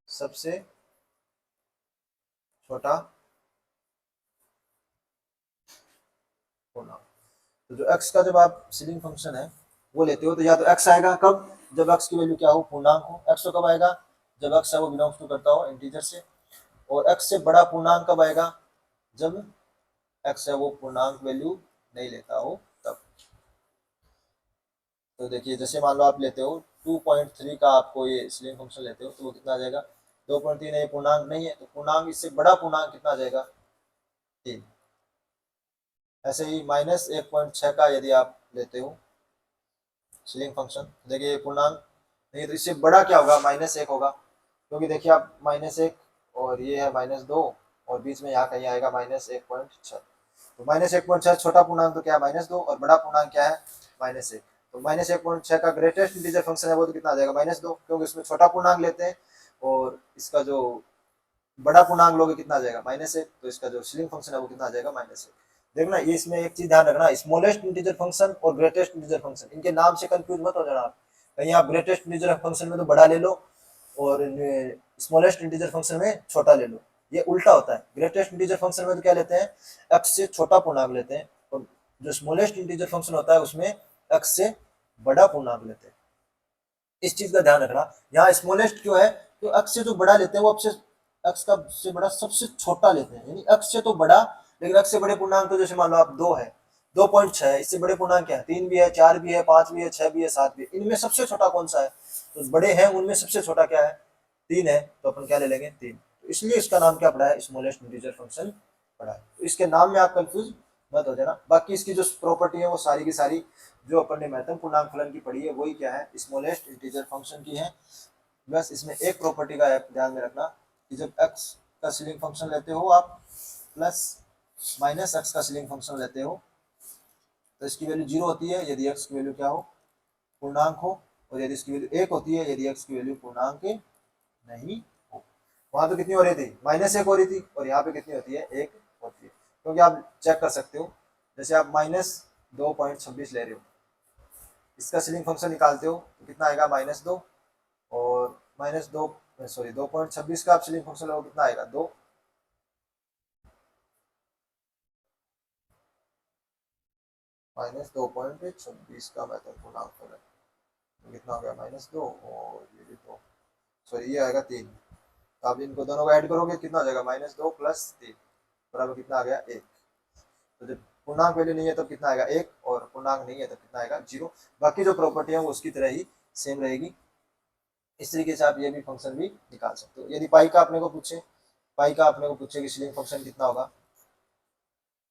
सबसे छोटा पूर्णांक। तो जो x का जब आप सीलिंग फंक्शन है वो लेते हो तो या तो x आएगा कब, जब x की वैल्यू क्या हो, पूर्णांक हो। x तो कब आएगा, जब x है वो बिलोंग्स टू करता हो इंटीजर से। और x से बड़ा पूर्णांक कब आएगा, जब x है वो पूर्णांक वैल्यू नहीं लेता हो तब। तो देखिए जैसे मान लो आप लेते हो 2.3 का, आपको ये सीलिंग फंक्शन लेते हो तो वो कितना आ जाएगा, 2.3 है, ये पूर्णांक नहीं है, तो पूर्णांक इससे बड़ा पूर्णांक कितना आ जाएगा, 3। ऐसे ही -1.6 का यदि आप लेते हो सीलिंग फंक्शन, देखिए पूर्णांक नहीं है तो इससे बड़ा क्या होगा, -1 होगा। क्योंकि देखिए आप -1 और ये है -2 और बीच में यहाँ कहीं आएगा -1.6। तो -1.6 छोटा पूर्णांक तो क्या है, -2, और बड़ा पूर्णांक क्या है, -1। तो -1.6 का ग्रेटेस्ट इंटीजर फंक्शन है वो तो कितना आ जाएगा, -2, क्योंकि इसमें छोटा पूर्णांक लेते हैं। और इसका जो बड़ा पूर्णांक लोगे कितना आ जाएगा, -1। तो इसका जो सीलिंग फंक्शन है वो कितना आ जाएगा, -1। देखना ये इसमें एक चीज ध्यान रखना, स्मॉलेस्ट इंटीजर फंक्शन और ग्रेटेस्ट इंटीजर फंक्शन, इनके नाम से कंफ्यूज मत हो जाना आप। कहीं आप ग्रेटेस्ट इंटीजर फंक्शन में तो बड़ा ले लो और स्मॉलेस्ट इंटीजर फंक्शन में छोटा ले लो, ये उल्टा होता है। ग्रेटेस्ट इंटीजर फंक्शन में तो क्या लेते हैं, x से छोटा पूर्णांक लेते हैं, और जो स्मॉलेस्ट इंटीजर फंक्शन होता है उसमें x से बड़ा पूर्णांक लेते हैं। इस चीज का ध्यान रखना। यहाँ स्मॉलेस्ट क्यों है, तो x से जो बड़ा लेते हैं वो x का से बड़ा सबसे छोटा लेते हैं, यानी x से तो बड़ा लेकिन x से बड़े पूर्णांक तो जैसे मान लो आप 2 है, 2.6 है, इससे बड़े पूर्णांक क्या है, 3 भी है, 4 भी है, 5 भी है, 6 भी है, 7 भी है, इनमें सबसे छोटा कौन सा है, तो बड़े हैं उनमें सबसे छोटा क्या है, 3 है, तो अपन क्या ले लेंगे 3, तो इसलिए इसका नाम क्या पड़ा है, स्मॉलेस्ट इंटीजर फंक्शन पड़ा है। तो इसके नाम में आप कंफ्यूज मत हो जाना, बाकी इसकी जो प्रॉपर्टी है वो सारी की सारी जो अपन ने महत्तम पूर्णांक फलन की पढ़ी है वही क्या है, स्मॉलेस्ट इंटीजर फंक्शन की है। बस इसमें एक प्रॉपर्टी का ध्यान में रखना कि जब x का सीलिंग फंक्शन लेते हो आप प्लस माइनस एक्स का सीलिंग फंक्शन लेते हो तो इसकी वैल्यू 0 होती है यदि x की वैल्यू क्या हो, पूर्णांक हो, और यदि इसकी वैल्यू 1 होती है यदि x की वैल्यू पूर्णांक नहीं हो। वहां तो कितनी हो रही थी, -1 हो रही थी, और यहाँ पे कितनी होती है, 1 होती है, क्योंकि आप चेक कर सकते हो, जैसे आप -2.26 ले रहे हो, इसका सीलिंग फंक्शन निकालते हो तो कितना आएगा, -2, और -2 2.26 का आप सीलिंग फंक्शन लोगे कितना आएगा, 2, -2.26 का महत्तम पूर्णांक फलन तो कितना हो गया, -2, और ये भी 2, सॉरी ये आएगा 3, तो आप इनको दोनों को ऐड करोगे कितना हो जाएगा, -2 + 3 बराबर कितना आ गया, 1। तो जब पूर्णांक वैल्यू नहीं है तब कितना आएगा, 1, और पूर्णांक नहीं है तब कितना आएगा, 0। बाकी जो प्रॉपर्टी है वो उसकी तरह ही सेम रहेगी। इस तरीके से आप ये भी फंक्शन भी निकाल सकते हो। यदि पाई का अपने को पूछे, पाई का अपने को पूछे कि सीलिंग फंक्शन कितना होगा,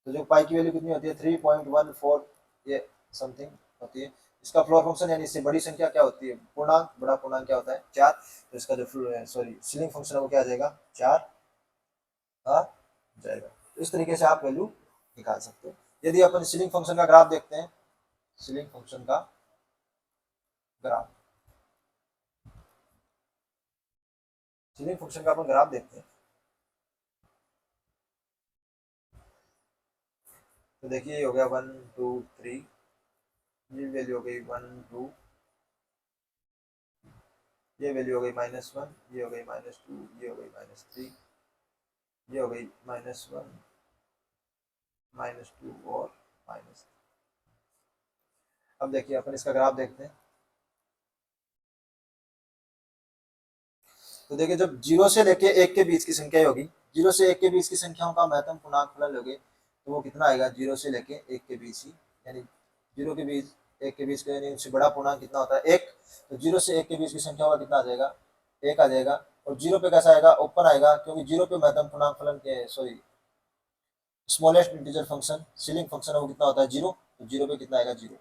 तो जो पाई की वैल्यू कितनी होती है, 3.14 ये समथिंग होती है। इसका फ्लोर फंक्शन यानी इससे बड़ी संख्या क्या होती है, पूर्णांक, बड़ा पूर्णांक क्या होता है, 4, तो इसका जो सॉरी सीलिंग फंक्शन है वो क्या आ जाएगा, 4 आ जाएगा। तो इस तरीके से आप वैल्यू निकाल सकते हो। यदि अपन सीलिंग फंक्शन का ग्राफ देखते हैं, सीलिंग फंक्शन का ग्राफ, सीलिंग फंक्शन का अपन ग्राफ देखते हैं, तो देखिए ये हो गया 1 2 3, ये वैल्यू हो गई 1 2, ये वैल्यू हो गई -1, ये हो गई -2, ये हो गई -3, ये हो गई -1 -2 और माइनस। अब देखिए अपन इसका ग्राफ देखते हैं, तो देखिए जब 0 से लेके 1 के बीच की संख्या होगी, 0 से 1 के बीच की संख्याओं का महत्तम पूर्णांक फलन लोगे तो वो कितना आएगा, 0 से लेके 1 के बीच ही, यानी 0 के बीच 1 के बीच का यानी उससे बड़ा पूर्णांक कितना होता है, 1, तो 0 से 1 के बीच की संख्या का कितना आ जाएगा, 1 आ जाएगा। और 0 पे कैसा आएगा, ओपन आएगा, क्योंकि 0 पे महत्तम पूर्णांक फलन के sorry smallest integer function ceiling function है वो कितना होता है, 0, तो 0 पे कितना आएगा, 0।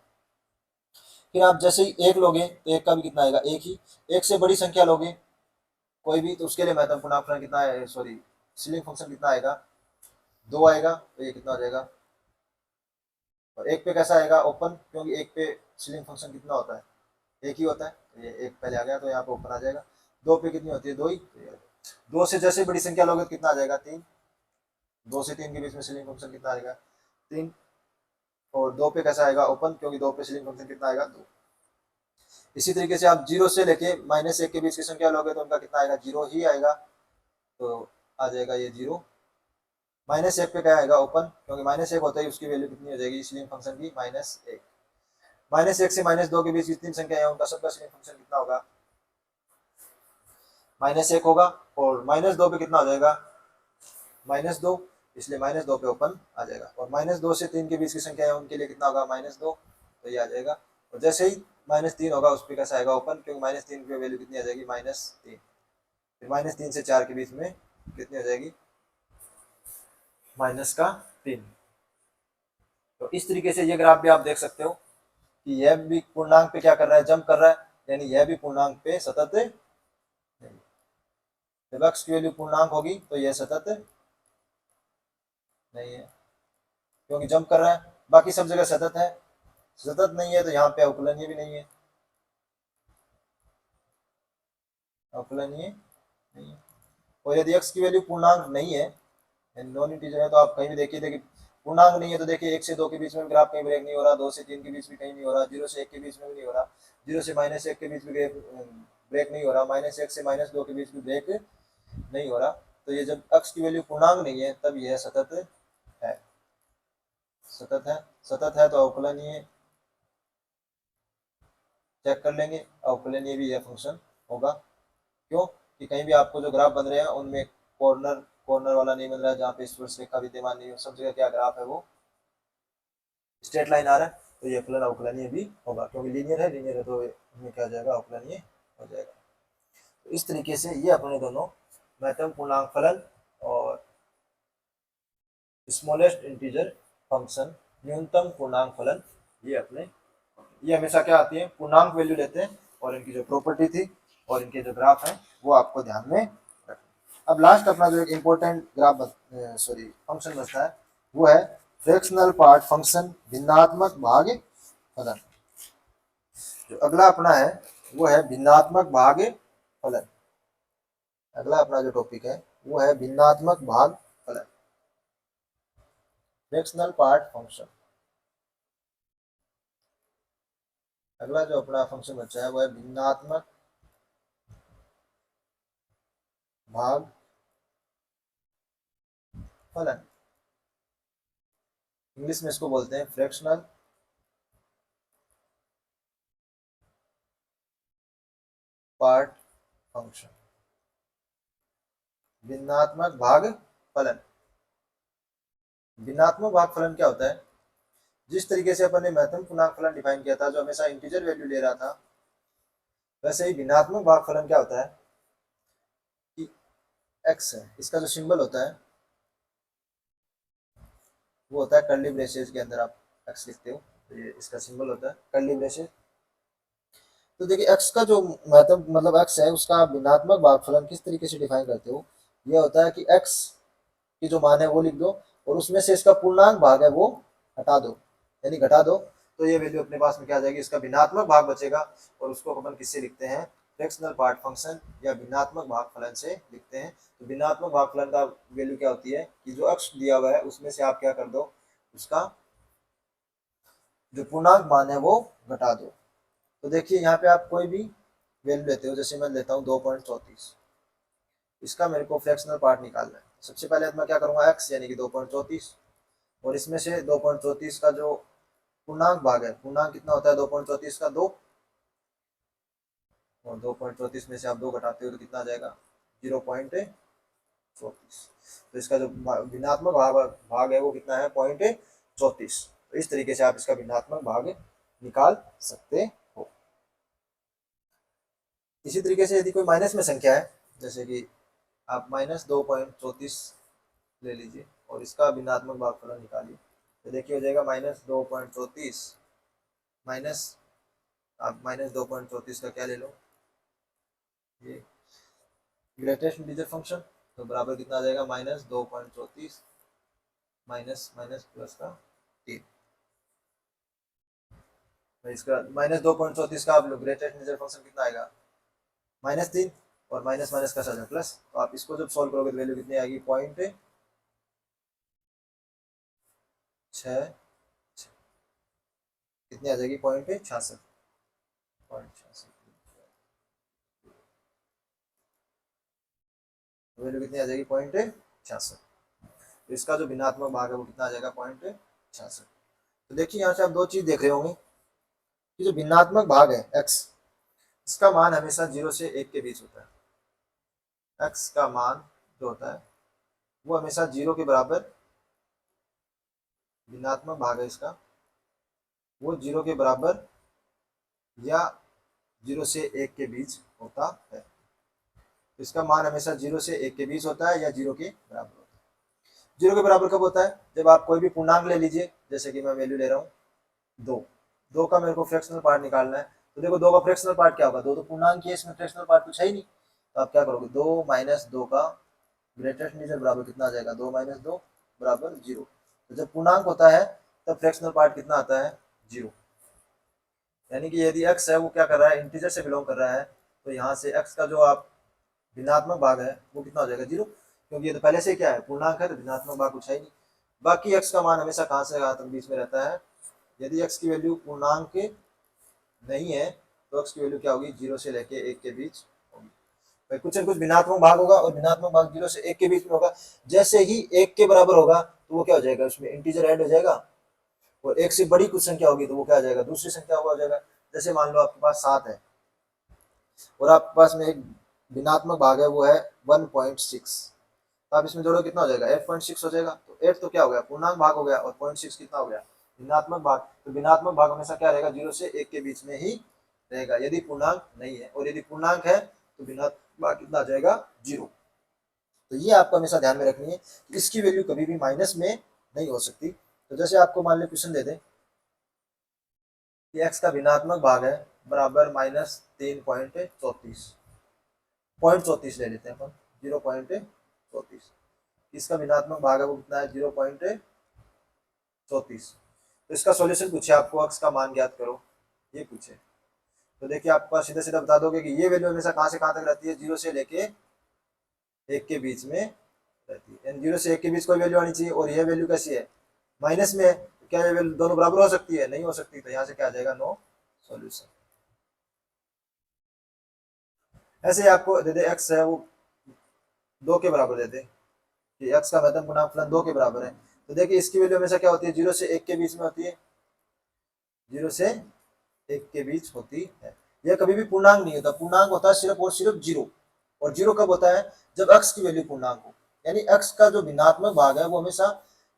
फिर आप जैसे ही 1 लोगे तो 1 का भी कितना आएगा, 1 ही। 1 से बड़ी संख्या लोगे कोई भी तो उसके लिए महत्तम पूर्णांक फलन कितना है, सॉरी सीलिंग फंक्शन कितना आएगा, 2 आएगा, तो ये कितना हो जाएगा, और 1 पे कैसा आएगा, ओपन, क्योंकि 1 पे सीलिंग फंक्शन कितना होता है, 1 ही होता है, तो ये 1 पहले आ गया तो यहाँ पे ओपन आ जाएगा। 2 पे कितनी होती है, 2 ही, तो ये 2 से जैसे बड़ी संख्या लोगे तो कितना आ जाएगा, 3, 2 से 3 के बीच में सीलिंग फंक्शन कितना आएगा, 3, और 2 पे कैसा आएगा, ओपन, क्योंकि 2 पे सीलिंग फंक्शन कितना आएगा, 2। इसी तरीके से आप 0 से लेके -1 के बीच की संख्या लोगे तो उनका कितना आएगा, 0 ही आएगा, तो आ जाएगा ये 0। -1 पे क्या आएगा, ओपन, क्योंकि -1 होता ही उसकी वैल्यू कितनी हो जाएगी सीलिंग फंक्शन की, -1। -1 से -2 के बीच जितनी संख्या है उनका सबका सीलिंग फंक्शन कितना होगा, -1 होगा, और -2 पे कितना हो जाएगा, -2, इसलिए -2 पे ओपन आ जाएगा। और -2 से 3 के बीच की संख्या है उनके लिए कितना होगा, -2, तो ये आ जाएगा। और जैसे ही -3 होगा उस पर कैसा आएगा, ओपन, क्योंकि -3 की वैल्यू कितनी आ जाएगी, -3। फिर -3 से 4 के बीच में कितनी हो जाएगी, -3। तो इस तरीके से ये ग्राफ भी आप देख सकते हो कि यह भी पूर्णांक पे क्या कर रहा है, जंप कर रहा है, यानी यह भी पूर्णांक पे सतत नहीं। जब x की वैल्यू पूर्णांक होगी तो यह सतत नहीं है, क्योंकि जंप कर रहा है, बाकी सब जगह सतत है, सतत नहीं है तो यहाँ पे अवकलनीय भी नहीं है, अवकलनीय नहीं है। और यदि x की वैल्यू पूर्णांक नहीं है, नॉन इंटीजर है, तो आप कहीं भी देखिए, देखिए पूर्णांक नहीं है तो देखिए 1 से 2 के बीच में ग्राफ कहीं ब्रेक नहीं हो रहा, 2 से 3 के बीच में कहीं नहीं हो रहा, 0 से 1 के बीच में भी नहीं हो रहा, 0 से -1 के बीच में ब्रेक नहीं हो रहा, -1 से -2 के बीच में ब्रेक नहीं हो रहा। तो ये जब x की वैल्यू पूर्णांक नहीं है तब यह सतत है, सतत है, सतत है तो अवकलनीय चेक कर लेंगे, अवकलनीय भी यह फंक्शन होगा। क्यों कि कहीं भी आपको जो ग्राफ बन रहे हैं उनमें कॉर्नर कॉर्नर वाला नहीं मिल रहा है, जहाँ पे स्पर्शरेखा विद्यमान नहीं हो, सब जगह क्या ग्राफ है वो स्ट्रेट लाइन आ रहा है, तो ये अवकलन अवकलनीय भी होगा, क्योंकि लीनियर है तो इसमें क्या हो जाएगा, अवकलनीय हो जाएगा। तो इस तरीके से ये अपने दोनों महत्तम पूर्णांक फलन और स्मॉलेस्ट इंटीजर फंक्शन न्यूनतम पूर्णांक फलन, ये हमेशा क्या आती है, पूर्णांक वैल्यू लेते हैं और इनकी जो प्रॉपर्टी थी और इनके जो ग्राफ हैं वो आपको ध्यान में रखना। अब लास्ट अपना जो एक इम्पोर्टेंट ग्राफ फंक्शन बचता है वो है फ्रैक्शनल पार्ट फंक्शन भिन्नात्मक भाग फलन। जो अगला अपना है वो है भिन्नात्मक भाग फलन। अगला अपना जो टॉपिक है वो है भिन्नात्मक भाग फलन, फ्रैक्शनल पार्ट फंक्शन। अगला जो अपना फंक्शन बचा है वो है भिन्नात्मक भाग फलन। इंग्लिश में इसको बोलते हैं फ्रैक्शनल पार्ट फंक्शन, भिन्नात्मक भाग फलन। भिन्नात्मक भाग फलन क्या होता है, जिस तरीके से अपन ने महत्तम पूर्णांक फलन डिफाइन किया था जो हमेशा इंटीजर वैल्यू ले रहा था, वैसे ही भिन्नात्मक भाग फलन क्या होता है कि एक्स है, इसका जो सिंबल होता है वो होता है कर्ली ब्रेसेस के अंदर आप एक्स लिखते हो, तो ये इसका सिंबल होता है कर्ली ब्रेसेस। तो देखिए एक्स का जो मतलब एक्स है उसका भिन्नात्मक भागफलन किस तरीके से डिफाइन करते हो, ये होता है कि एक्स की जो मान है वो लिख दो और उसमें से इसका पूर्णांक भाग है वो हटा दो, यानी घटा दो, तो ये वैल्यू अपने पास में क्या आ जाएगी, इसका भिन्नात्मक भाग बचेगा और उसको अपन किससे लिखते हैं, फ्रैक्शनल पार्ट फंक्शन या भिन्नात्मक भागफलन से लिखते हैं। तो भिन्नात्मक भागफलन का वैल्यू क्या होती है कि जो अक्ष दिया हुआ है उसमें से आप क्या कर दो, उसका जो पूर्णांक मान है वो घटा दो। तो देखिए यहाँ पे आप कोई भी वैल्यू लेते हो, जैसे मैं लेता हूँ 2.34, इसका मेरे को फ्रैक्शनल पार्ट निकालना है। सबसे पहले मैं क्या करूँगा, एक्स यानी कि 2.34 और इसमें से 2.34 का जो पूर्णांक भाग है, पूर्णांक कितना होता है 2.34 का 2, और 2.34 में से आप 2 घटाते हो तो कितना आ जाएगा 0.34। तो इसका जो भिन्नात्मक भाग है वो कितना है 0.34। तो इस तरीके से आप इसका भिन्नात्मक भाग निकाल सकते हो। इसी तरीके से यदि कोई माइनस में संख्या है, जैसे कि आप -2.34 ले लीजिए और इसका भिन्नात्मक भागफलन निकालिए, तो देखिए हो जाएगा -2.34 माइनस, आप -2.34 का क्या ले लो, ये ग्रेटेस्ट इंटीजर फंक्शन, तो बराबर कितना आ जाएगा -2.34 माइनस माइनस प्लस का 3। तो इसका -2.34 का आप लोग ग्रेटेस्ट इंटीजर फंक्शन कितना आएगा -3 और माइनस माइनस का साझा प्लस, तो आप इसको जब सॉल्व करोगे तो वैल्यू कितनी आएगी 0.6, कितनी आ जाएगी 0.66, वैल्यू कितनी आ जाएगी 0.66। तो इसका जो भिन्नात्मक भाग है वो कितना आ जाएगा 0.66। तो देखिए यहाँ से आप दो चीज देख रहे होंगे कि जो भिन्नात्मक भाग है x, इसका मान हमेशा 0 से 1 के बीच होता है। x का मान जो होता है वो हमेशा 0 के बराबर, भिन्नात्मक भाग है इसका वो 0 के बराबर या 0 से 1 के बीच होता है। इसका मान हमेशा 0 से 1 के बीच होता है या 0 के बराबर होता है। 0 के बराबर कब होता है, जब आप कोई भी पूर्णांक ले लीजिए, जैसे कि मैं वैल्यू ले रहा हूँ 2 का मेरे को फ्रैक्शनल पार्ट निकालना है, तो देखो 2 का फ्रैक्शनल पार्ट क्या होगा, 2 तो पूर्णांक है, इसमें फ्रैक्शनल पार्ट कुछ है ही नहीं, तो आप क्या करोगे 2 - 2 का ग्रेटेस्ट इंटीजर बराबर कितना आ जाएगा 2 - 2 बराबर 0। तो जब पूर्णांक होता है तब फ्रैक्शनल पार्ट कितना आता है 0, यानी कि यदि x है वो क्या कर रहा है, इंटीजर से बिलोंग कर रहा है, तो यहाँ से x का जो आप भिन्नात्मक भाग है वो कितना हो जाएगा 0, क्योंकि ये तो पहले से क्या है पूर्णांक है, तो भिन्नात्मक भाग कुछ है ही नहीं। बाकी x का मान हमेशा कहाँ से कहाँ तक बीच में रहता है, यदि x की वैल्यू पूर्णांक नहीं है तो x की वैल्यू क्या होगी 0 से लेके 1 के बीच होगी। भाई कुछ न कुछ भिन्नात्मक भाग होगा और भिन्नात्मक भाग 0 से 1 के बीच में होगा। जैसे ही 1 के बराबर होगा तो वो क्या हो जाएगा, उसमें इंटीजर ऐड हो जाएगा, और 1 से बड़ी कुछ संख्या होगी तो वो क्या आ जाएगा दूसरी संख्या हो जाएगा। जैसे मान लो आपके पास 7 है और आपके पास में एक भिन्नात्मक भाग है वो है 1.6, तो आप इसमें जोड़ो कितना हो जाएगा 8.6 हो जाएगा। तो 8 तो क्या हो गया पूर्णांक भाग हो गया और 0.6 कितना हो गया भिन्नात्मक भाग। तो भिन्नात्मक भाग हमेशा क्या रहेगा 0 से 1 के बीच में ही रहेगा यदि पूर्णांक नहीं है, और यदि पूर्णांक है तो भिन्नात्मक भाग कितना आ जाएगा 0। तो ये आपको हमेशा ध्यान में रखनी है कि इसकी वैल्यू कभी भी माइनस में नहीं हो सकती। तो जैसे आपको मान लो क्वेश्चन दे दें कि x का भिन्नात्मक भाग है बराबर -3.34 0.34 ले लेते हैं अपन 0.34, इसका भिन्नात्मक भाग है वो कितना है 0.34। तो इसका सॉल्यूशन पूछे आपको x का मान ज्ञात करो, ये पूछे तो देखिए आपका सीधा सीधा बता दोगे कि ये वैल्यू हमेशा कहाँ से कहाँ तक रहती है 0 से लेके 1 के बीच में रहती है, यानी 0 से 1 के बीच कोई वैल्यू आनी चाहिए। और ये वैल्यू कैसी है माइनस में है, क्या ये वैल्यू दोनों बराबर हो सकती है नहीं हो सकती। तो यहाँ से क्या आ जाएगा नो सॉल्यूशन। ऐसे ही आपको दे दे x है वो 2 के बराबर दे दे कि x का महत्तम पूर्णांक फलन 2 के बराबर है। तो देखिए इसकी वैल्यू हमेशा क्या होती है 0 से 1 के बीच में होती है, 0 से 1 के बीच होती है। यह कभी भी पूर्णांक नहीं होता, पूर्णांक होता है सिर्फ और सिर्फ 0। और 0 कब होता है जब x की वैल्यू पूर्णांक हो, यानी x का जो भिन्नात्मक भाग है वो हमेशा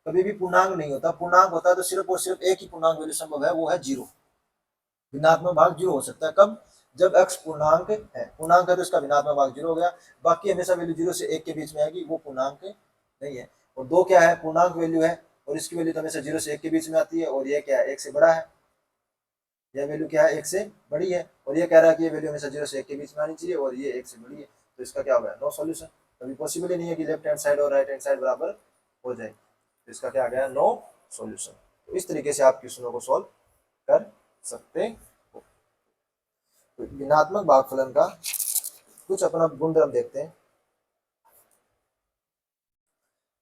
कभी भी पूर्णांक नहीं होता। पूर्णांक होता है तो सिर्फ और सिर्फ एक ही पूर्णांक वैल्यू संभव है, वो है 0। भिन्नात्मक भाग 0 हो सकता है कब जब x पूर्णांक है, पूर्णांक है तो इसका भिन्नात्मक भाग 0 हो गया। बाकी हमेशा वैल्यू 0 से 1 के बीच में आएगी, वो पूर्णांक नहीं है। और 2 क्या है पूर्णांक वैल्यू है और इसकी वैल्यू तो हमेशा 0 से 1 के बीच में आती है। और ये क्या है 1 से बड़ा है, यह वैल्यू क्या है 1 से बड़ी है। और ये कह रहा है कि ये वैल्यू हमेशा 0 से 1 के बीच में आनी चाहिए और ये 1 से बड़ी है। तो इसका क्या होगा नो सॉल्यूशन। कभी पॉसिबल ही नहीं है कि लेफ्ट हैंड साइड और राइट हैंड साइड बराबर हो जाए। तो इसका क्या आ गया नो सॉल्यूशन। तो इस तरीके से आप क्वेश्चनों को सॉल्व कर सकते हो। तो भिन्नात्मक भागफलन का कुछ अपना गुणधर्म देखते हैं।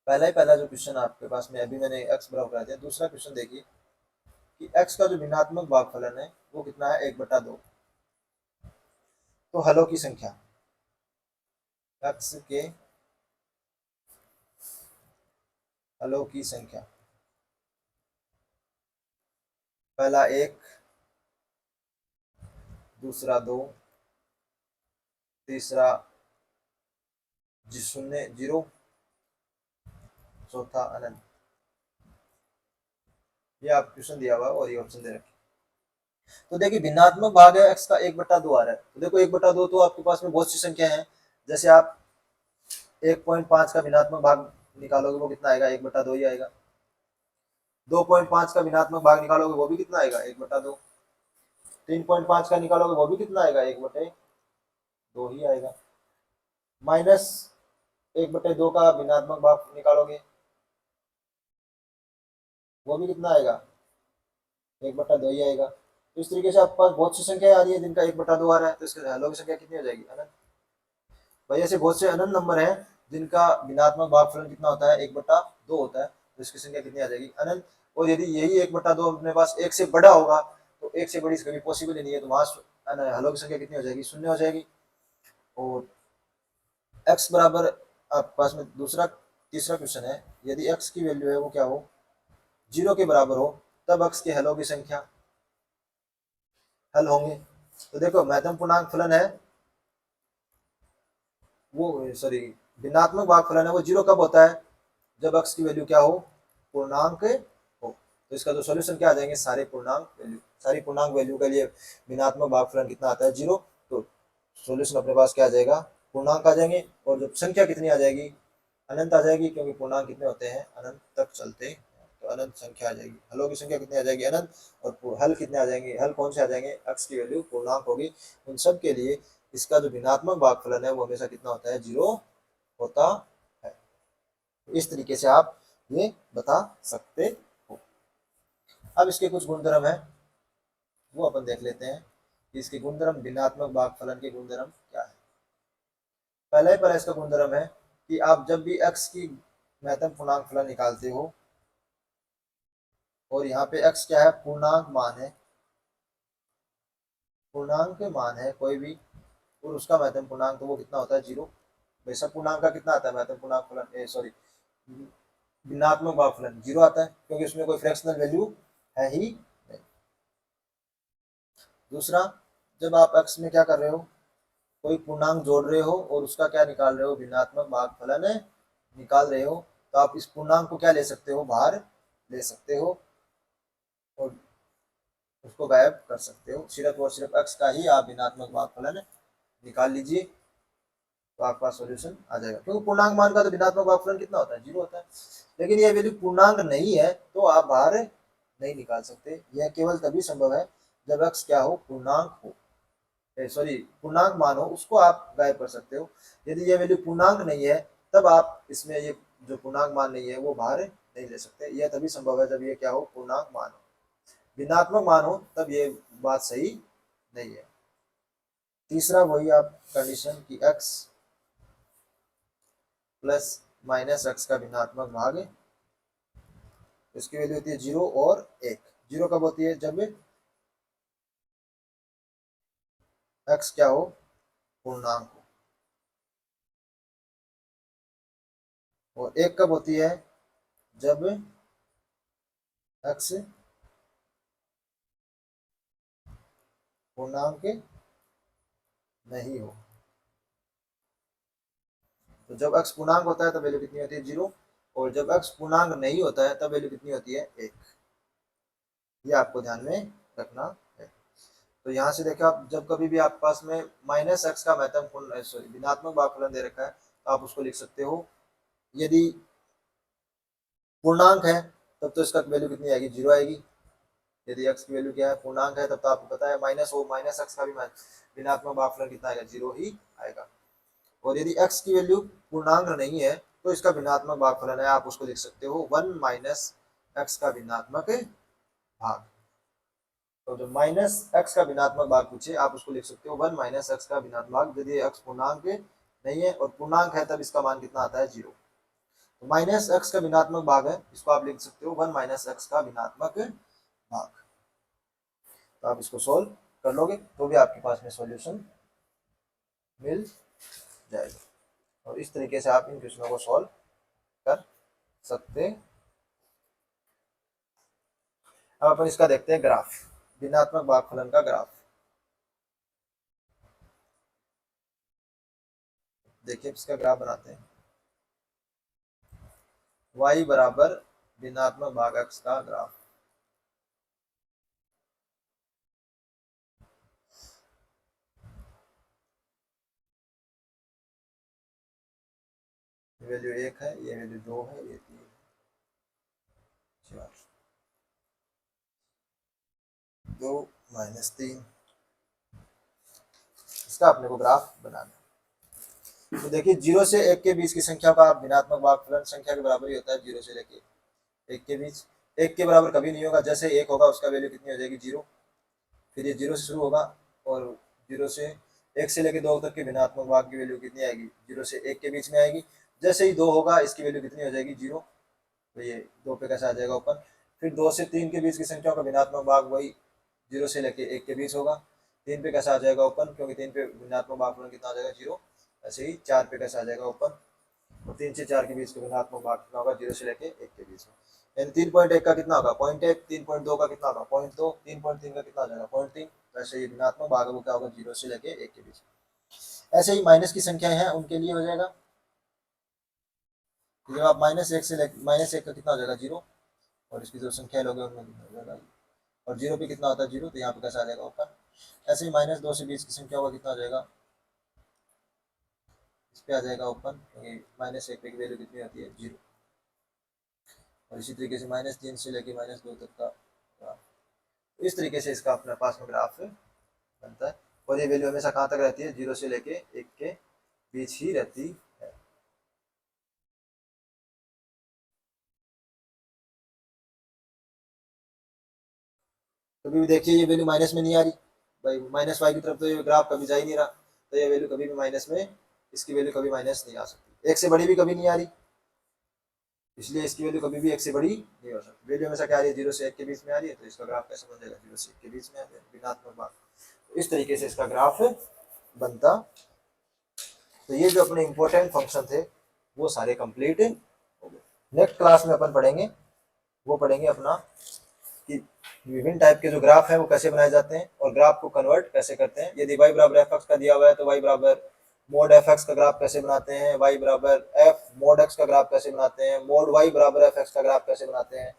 पहला जो क्वेश्चन आपके पास में अभी मैंने x बराबर करा दिया। दूसरा क्वेश्चन देखिए कि x का जो भिन्नात्मक भागफलन है वो कितना है 1/2। तो हलों की संख्या x के हलों की संख्या पहला 1, दूसरा 2, तीसरा 0, चौथा अनंत। ये आप क्वेश्चन दिया हुआ और ये ऑप्शन दे रखे। तो देखिए भिन्नात्मक भाग है x का 1/2 आ रहा है। तो देखो 1/2 तो आपके पास में बहुत सी संख्या है। जैसे आप 1.5 का भिन्नात्मक भाग निकालोगे वो कितना आएगा 1/2 ही आएगा। 2.5 का भिन्नात्मक भाग निकालोगे वो भी कितना आएगा 1/2। 3.5 का निकालोगे वो भी कितना आएगा 1/2 ही आएगा। माइनस 1/2 का भिन्नात्मक भाग निकालोगे वो भी कितना आएगा 1/2 ही आएगा। तो इस तरीके से आपके पास बहुत सी संख्या आ रही है जिनका 1/2 आ रहा है। तो इसके हलों की संख्या कितनी हो जाएगी अनंत। भाई ऐसे बहुत से अनंत नंबर है जिनका भिन्नात्मक भागफलन कितना होता है 1/2 होता है। तो इसकी संख्या कितनी आ जाएगी अनंत। और यदि यही 1/2 अपने पास 1 से बड़ा होगा तो 1 से बड़ी कभी पॉसिबल ही नहीं है। तो वहां हलों की संख्या कितनी हो जाएगी 0 हो जाएगी। और x बराबर आपके पास में तीसरा क्वेश्चन है यदि x की वैल्यू है वो क्या हो 0 के बराबर हो तब x के हलों की संख्या हल होंगे। तो देखो महत्तम पूर्णांक फलन है वो सॉरी भिन्नात्मक भागफलन है वो 0 कब होता है जब x की वैल्यू क्या हो पूर्णांक हो। तो इसका जो सॉल्यूशन क्या आ जाएंगे सारी पूर्णांक वैल्यू के लिए भिन्नात्मक भागफलन कितना आता है 0। तो सॉल्यूशन अपने पास क्या आ जाएगा पूर्णांक आ जाएंगे। और जब संख्या कितनी आ जाएगी अनंत आ जाएगी, क्योंकि पूर्णांक कितने होते हैं अनंत तक चलते हैं। तो अनंत संख्या आ जाएगी। हलों की संख्या कितनी आ जाएगी अनंत। और हल कितने आ जाएंगे हल कौन से आ जाएंगे x की वैल्यू पूर्णांक होगी। उन सब के लिए इसका जो भिन्नात्मक भागफलन है वो हमेशा कितना होता है 0 होता है। इस तरीके से आप ये बता सकते हो। अब इसके कुछ गुणधर्म है वो अपन देख लेते हैं कि इसके गुणधर्म भिन्नात्मक भागफलन के गुणधर्म क्या है। पहला इसका गुणधर्म है कि आप जब भी x की महत्तम पूर्णांक फलन निकालते हो और यहाँ पे x क्या है पूर्णांक मान है कोई भी और उसका महत्तम पूर्णांक तो वो कितना होता है 0। वैसा पूर्णांक का कितना आता है महत्तम पूर्णांक फलन सॉरी भिन्नात्मक भागफलन 0 आता है, क्योंकि उसमें कोई फ्रैक्शनल वैल्यू है ही नहीं। दूसरा जब आप x में क्या कर रहे हो कोई पूर्णांक जोड़ रहे हो और उसका क्या निकाल रहे हो भिन्नात्मक भागफलन निकाल रहे हो तो आप इस पूर्णांक को क्या ले सकते हो, बाहर ले सकते हो और उसको गायब कर सकते हो। सिर्फ और सिर्फ x का ही आप भिन्नात्मक भागफलन निकाल लीजिए तो आपके पास सॉल्यूशन आ जाएगा, क्योंकि पूर्णांक मान का तो भिन्नात्मक भागफलन कितना होता है, 0 होता है। लेकिन ये वैल्यू पूर्णांक नहीं है तो आप बाहर नहीं निकाल सकते। यह केवल तभी संभव है जब x क्या हो, पूर्णांक हो, सॉरी पूर्णांक मान हो, उसको आप गायब कर सकते हो। यदि ये वैल्यू पूर्णांक नहीं है तब आप इसमें ये जो पूर्णांक मान नहीं है वो बाहर नहीं ले सकते। यह तभी संभव है जब ये क्या हो, पूर्णांक मान हो। भिन्नात्मक मान हो तब ये बात सही नहीं है। तीसरा वही आप कंडीशन की x प्लस माइनस एक्स का भिन्नात्मक भाग, इसकी वैल्यू होती है 0 और 1। 0 कब होती है, जब x क्या हो, पूर्णांक हो, और 1 कब होती है, जब x पूर्णांक नहीं हो। तो जब x पूर्णांक होता है तब वैल्यू कितनी होती है, 0, और जब x पूर्णांक नहीं होता है तब वैल्यू कितनी होती है, 1। ये आपको ध्यान में रखना है। तो यहाँ से देखिए आप, जब कभी भी आपके पास में माइनस एक्स का महत्वपूर्ण सॉरी भिन्नात्मक भागफलन दे रखा है तो आप उसको लिख सकते हो, यदि पूर्णांक है तब तो इसका वैल्यू कितनी आएगी, 0 आएगी। यदि x की वैल्यू क्या है, पूर्णांक है, तब तो आपको पता है माइनस हो, माइनस एक्स का भी भिन्नात्मक भागफलन कितना आएगा, 0 ही आएगा। और यदि x की वैल्यू पूर्णांक नहीं है तो इसका भिन्नात्मक भागफलन है, आप उसको लिख सकते हो 1 माइनस एक्स का भिन्नात्मक भाग। तो जो माइनस एक्स का भिन्नात्मक भाग पूछे आप उसको लिख सकते हो 1 माइनस एक्स का भिन्नात्मक भाग, यदि x पूर्णांक नहीं है और पूर्णांक है तब इसका मान कितना आता है, 0। तो माइनस एक्स का भिन्नात्मक भाग है, इसको आप लिख सकते हो 1 माइनस एक्स का भिन्नात्मक भाग। तो आप इसको सोल्व कर लोगे तो भी आपके पास में सॉल्यूशन मिल जाएगा। और इस तरीके से आप इन क्वेश्चनों को सॉल्व कर सकते। अब अपन इसका देखते हैं ग्राफ, भिन्नात्मक भागफलन का ग्राफ। देखिए इसका ग्राफ बनाते हैं, y बराबर भिन्नात्मक भाग x का ग्राफ। वैल्यू 1 है, ये वैल्यू 2 है, ये 3 4 2 माइनस 3, इसका अपने को ग्राफ बनाना है। तो देखिए 0 से 1 के बीच की संख्या का भिन्नात्मक भागफलन संख्या के बराबर ही होता है, 0 से लेके 1 के बीच। 1 के बराबर कभी नहीं होगा, जैसे 1 होगा उसका वैल्यू कितनी हो जाएगी, 0। फिर ये 0 से शुरू होगा और 0 से 1 से लेके 2 तक के भिन्नात्मक भाग की वैल्यू कितनी आएगी, 0 से 1 के बीच में आएगी। जैसे ही 2 होगा इसकी वैल्यू कितनी हो जाएगी, 0। तो ये 2 पे कैसे आ जाएगा ऊपर। फिर 2 से 3 के बीच की संख्याओं का भिन्नात्मक भाग वही 0 से लेके 1 के बीच होगा। 3 पे कैसे आ जाएगा ओपन, क्योंकि 3 पे भिन्नात्मक भागफलन कितना आ जाएगा, 0। ऐसे ही 4 पे कैसे आ जाएगा ओपन, और 3 से 4 के बीच का भिन्नात्मक भाग कितना होगा, 0 से लेके 1 के बीच में। यानी 3.1 का कितना होगा, 0.1, 3.2 का कितना होगा, 0.2, 3.3 का कितना हो जाएगा, 0.3। वैसे ही भिन्नात्मक भाग वो क्या होगा, 0 से लेके 1 के बीच। ऐसे ही माइनस की संख्याएं हैं उनके लिए हो जाएगा, जब आप -1 से -1 का कितना हो जाएगा, 0, और इसकी जो संख्या लोगे उनमें कितना हो जाएगा, और 0 पे कितना होता है, 0, तो यहाँ पे कैसा आ जाएगा ऊपर। ऐसे ही -2 से 20 की संख्या होगा, कितना हो जाएगा, इस पे आ जाएगा ओपन, क्योंकि -1 पे की वैल्यू कितनी होती है, 0। और इसी तरीके से -3 से लेके -2 तक का ग्राफ। तो इस तरीके से इसका अपने पास में ग्राफ बनता है, और ये वैल्यू हमेशा कहाँ तक रहती है, 0 से लेके 1 के बीच ही रहती है। कभी भी देखिए ये वैल्यू माइनस में नहीं आ रही भाई, -y की तरफ तो ये ग्राफ कभी जा ही नहीं रहा, तो ये वैल्यू कभी भी माइनस में, इसकी वैल्यू कभी माइनस नहीं आ सकती। 1 से बड़ी भी कभी नहीं आ रही, इसलिए इसकी वैल्यू कभी भी 1 से बड़ी नहीं हो सकती। वैल्यू हमेशा क्या आ रही है, 0 से 1 के बीच में आ रही है, तो इसका ग्राफ कैसे बन जाएगा, 0 से 1 के बीच में आ जाएगा भिन्नात्मक भाग। तो इस तरीके से इसका ग्राफ बनता। तो ये जो अपने इंपॉर्टेंट फंक्शन थे वो सारे कंप्लीट हो गए। नेक्स्ट क्लास में अपन पढ़ेंगे, वो पढ़ेंगे अपना कि विभिन्न टाइप के जो ग्राफ है वो कैसे बनाए जाते हैं और ग्राफ को कन्वर्ट कैसे करते हैं। यदि y बराबर f(x) का दिया हुआ है तो y बराबर मोड एफ एक्स का ग्राफ कैसे बनाते हैं, वाई बराबर एफ मोड एक्स का ग्राफ कैसे बनाते हैं, मोड वाई बराबर एफ एक्स का ग्राफ कैसे बनाते हैं,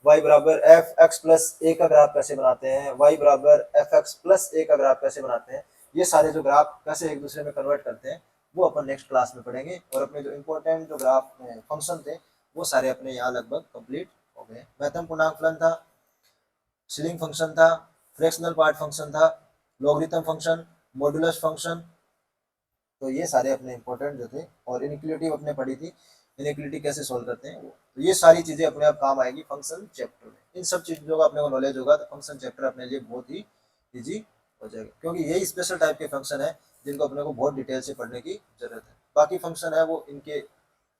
वाई बराबर एफ एक्स प्लस ए का ग्राफ कैसे बनाते हैं, वाई बराबर एफ एक्स प्लस ए का ग्राफ कैसे बनाते हैं, ये सारे जो ग्राफ कैसे एक दूसरे में कन्वर्ट करते हैं वो अपन नेक्स्ट क्लास में पढ़ेंगे। और अपने जो इंपॉर्टेंट जो ग्राफ फंक्शन थे वो सारे अपने यहाँ लगभग कंप्लीट हो गए। महत्तम पूर्णांक फलन था, सिलिंग फंक्शन था, फ्रैक्शनल पार्ट फंक्शन था, लॉगरिथम फंक्शन, मॉडुलस फंक्शन, तो ये सारे अपने इंपॉर्टेंट जो थे। और इनइक्वालिटी अपने पढ़ी थी, इनइक्वालिटी कैसे सॉल्व करते हैं वो, तो ये सारी चीजें अपने आप काम आएगी फंक्शन चैप्टर में। इन सब चीजों का अपने को नॉलेज होगा तो फंक्शन चैप्टर अपने लिए बहुत ही इजी हो जाएगा, क्योंकि यही स्पेशल टाइप के फंक्शन है जिनको अपने को बहुत डिटेल से पढ़ने की जरूरत है। बाकी फंक्शन है वो इनके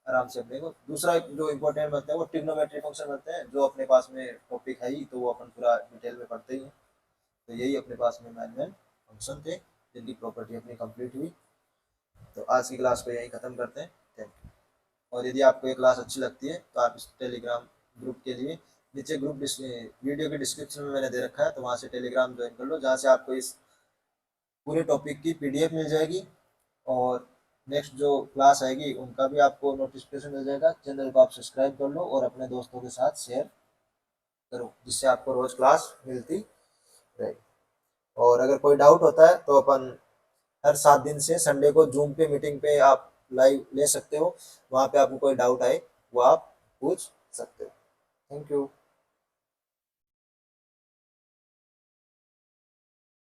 आराम से अपने को। दूसरा जो इंपॉर्टेंट बनता है वो ट्रिग्नोमेट्री फंक्शन बनते हैं, जो अपने पास में टॉपिक है ही तो वो अपन पूरा डिटेल में पढ़ते ही हैं। तो यही अपने पास में मेन फंक्शन थे जिनकी प्रॉपर्टी अपनी कंप्लीट हुई। तो आज की क्लास को यहीं ख़त्म करते हैं। Thank you. और यदि आपको ये क्लास अच्छी लगती है तो आप इस टेलीग्राम ग्रुप के लिए नीचे वीडियो के डिस्क्रिप्शन में मैंने दे रखा है, तो वहाँ से टेलीग्राम ज्वाइन कर लो, जहाँ से आपको इस पूरे टॉपिक की पीडीएफ मिल जाएगी और नेक्स्ट जो क्लास आएगी उनका भी आपको नोटिफिकेशन मिल जाएगा। चैनल को आप सब्सक्राइब कर लो और अपने दोस्तों के साथ शेयर करो, जिससे आपको रोज़ क्लास मिलती रहेगी। और अगर कोई डाउट होता है तो अपन हर 7 दिन से संडे को जूम पे मीटिंग पे आप लाइव ले सकते हो, वहाँ पे आपको कोई डाउट आए वो आप पूछ सकते हो। Thank you.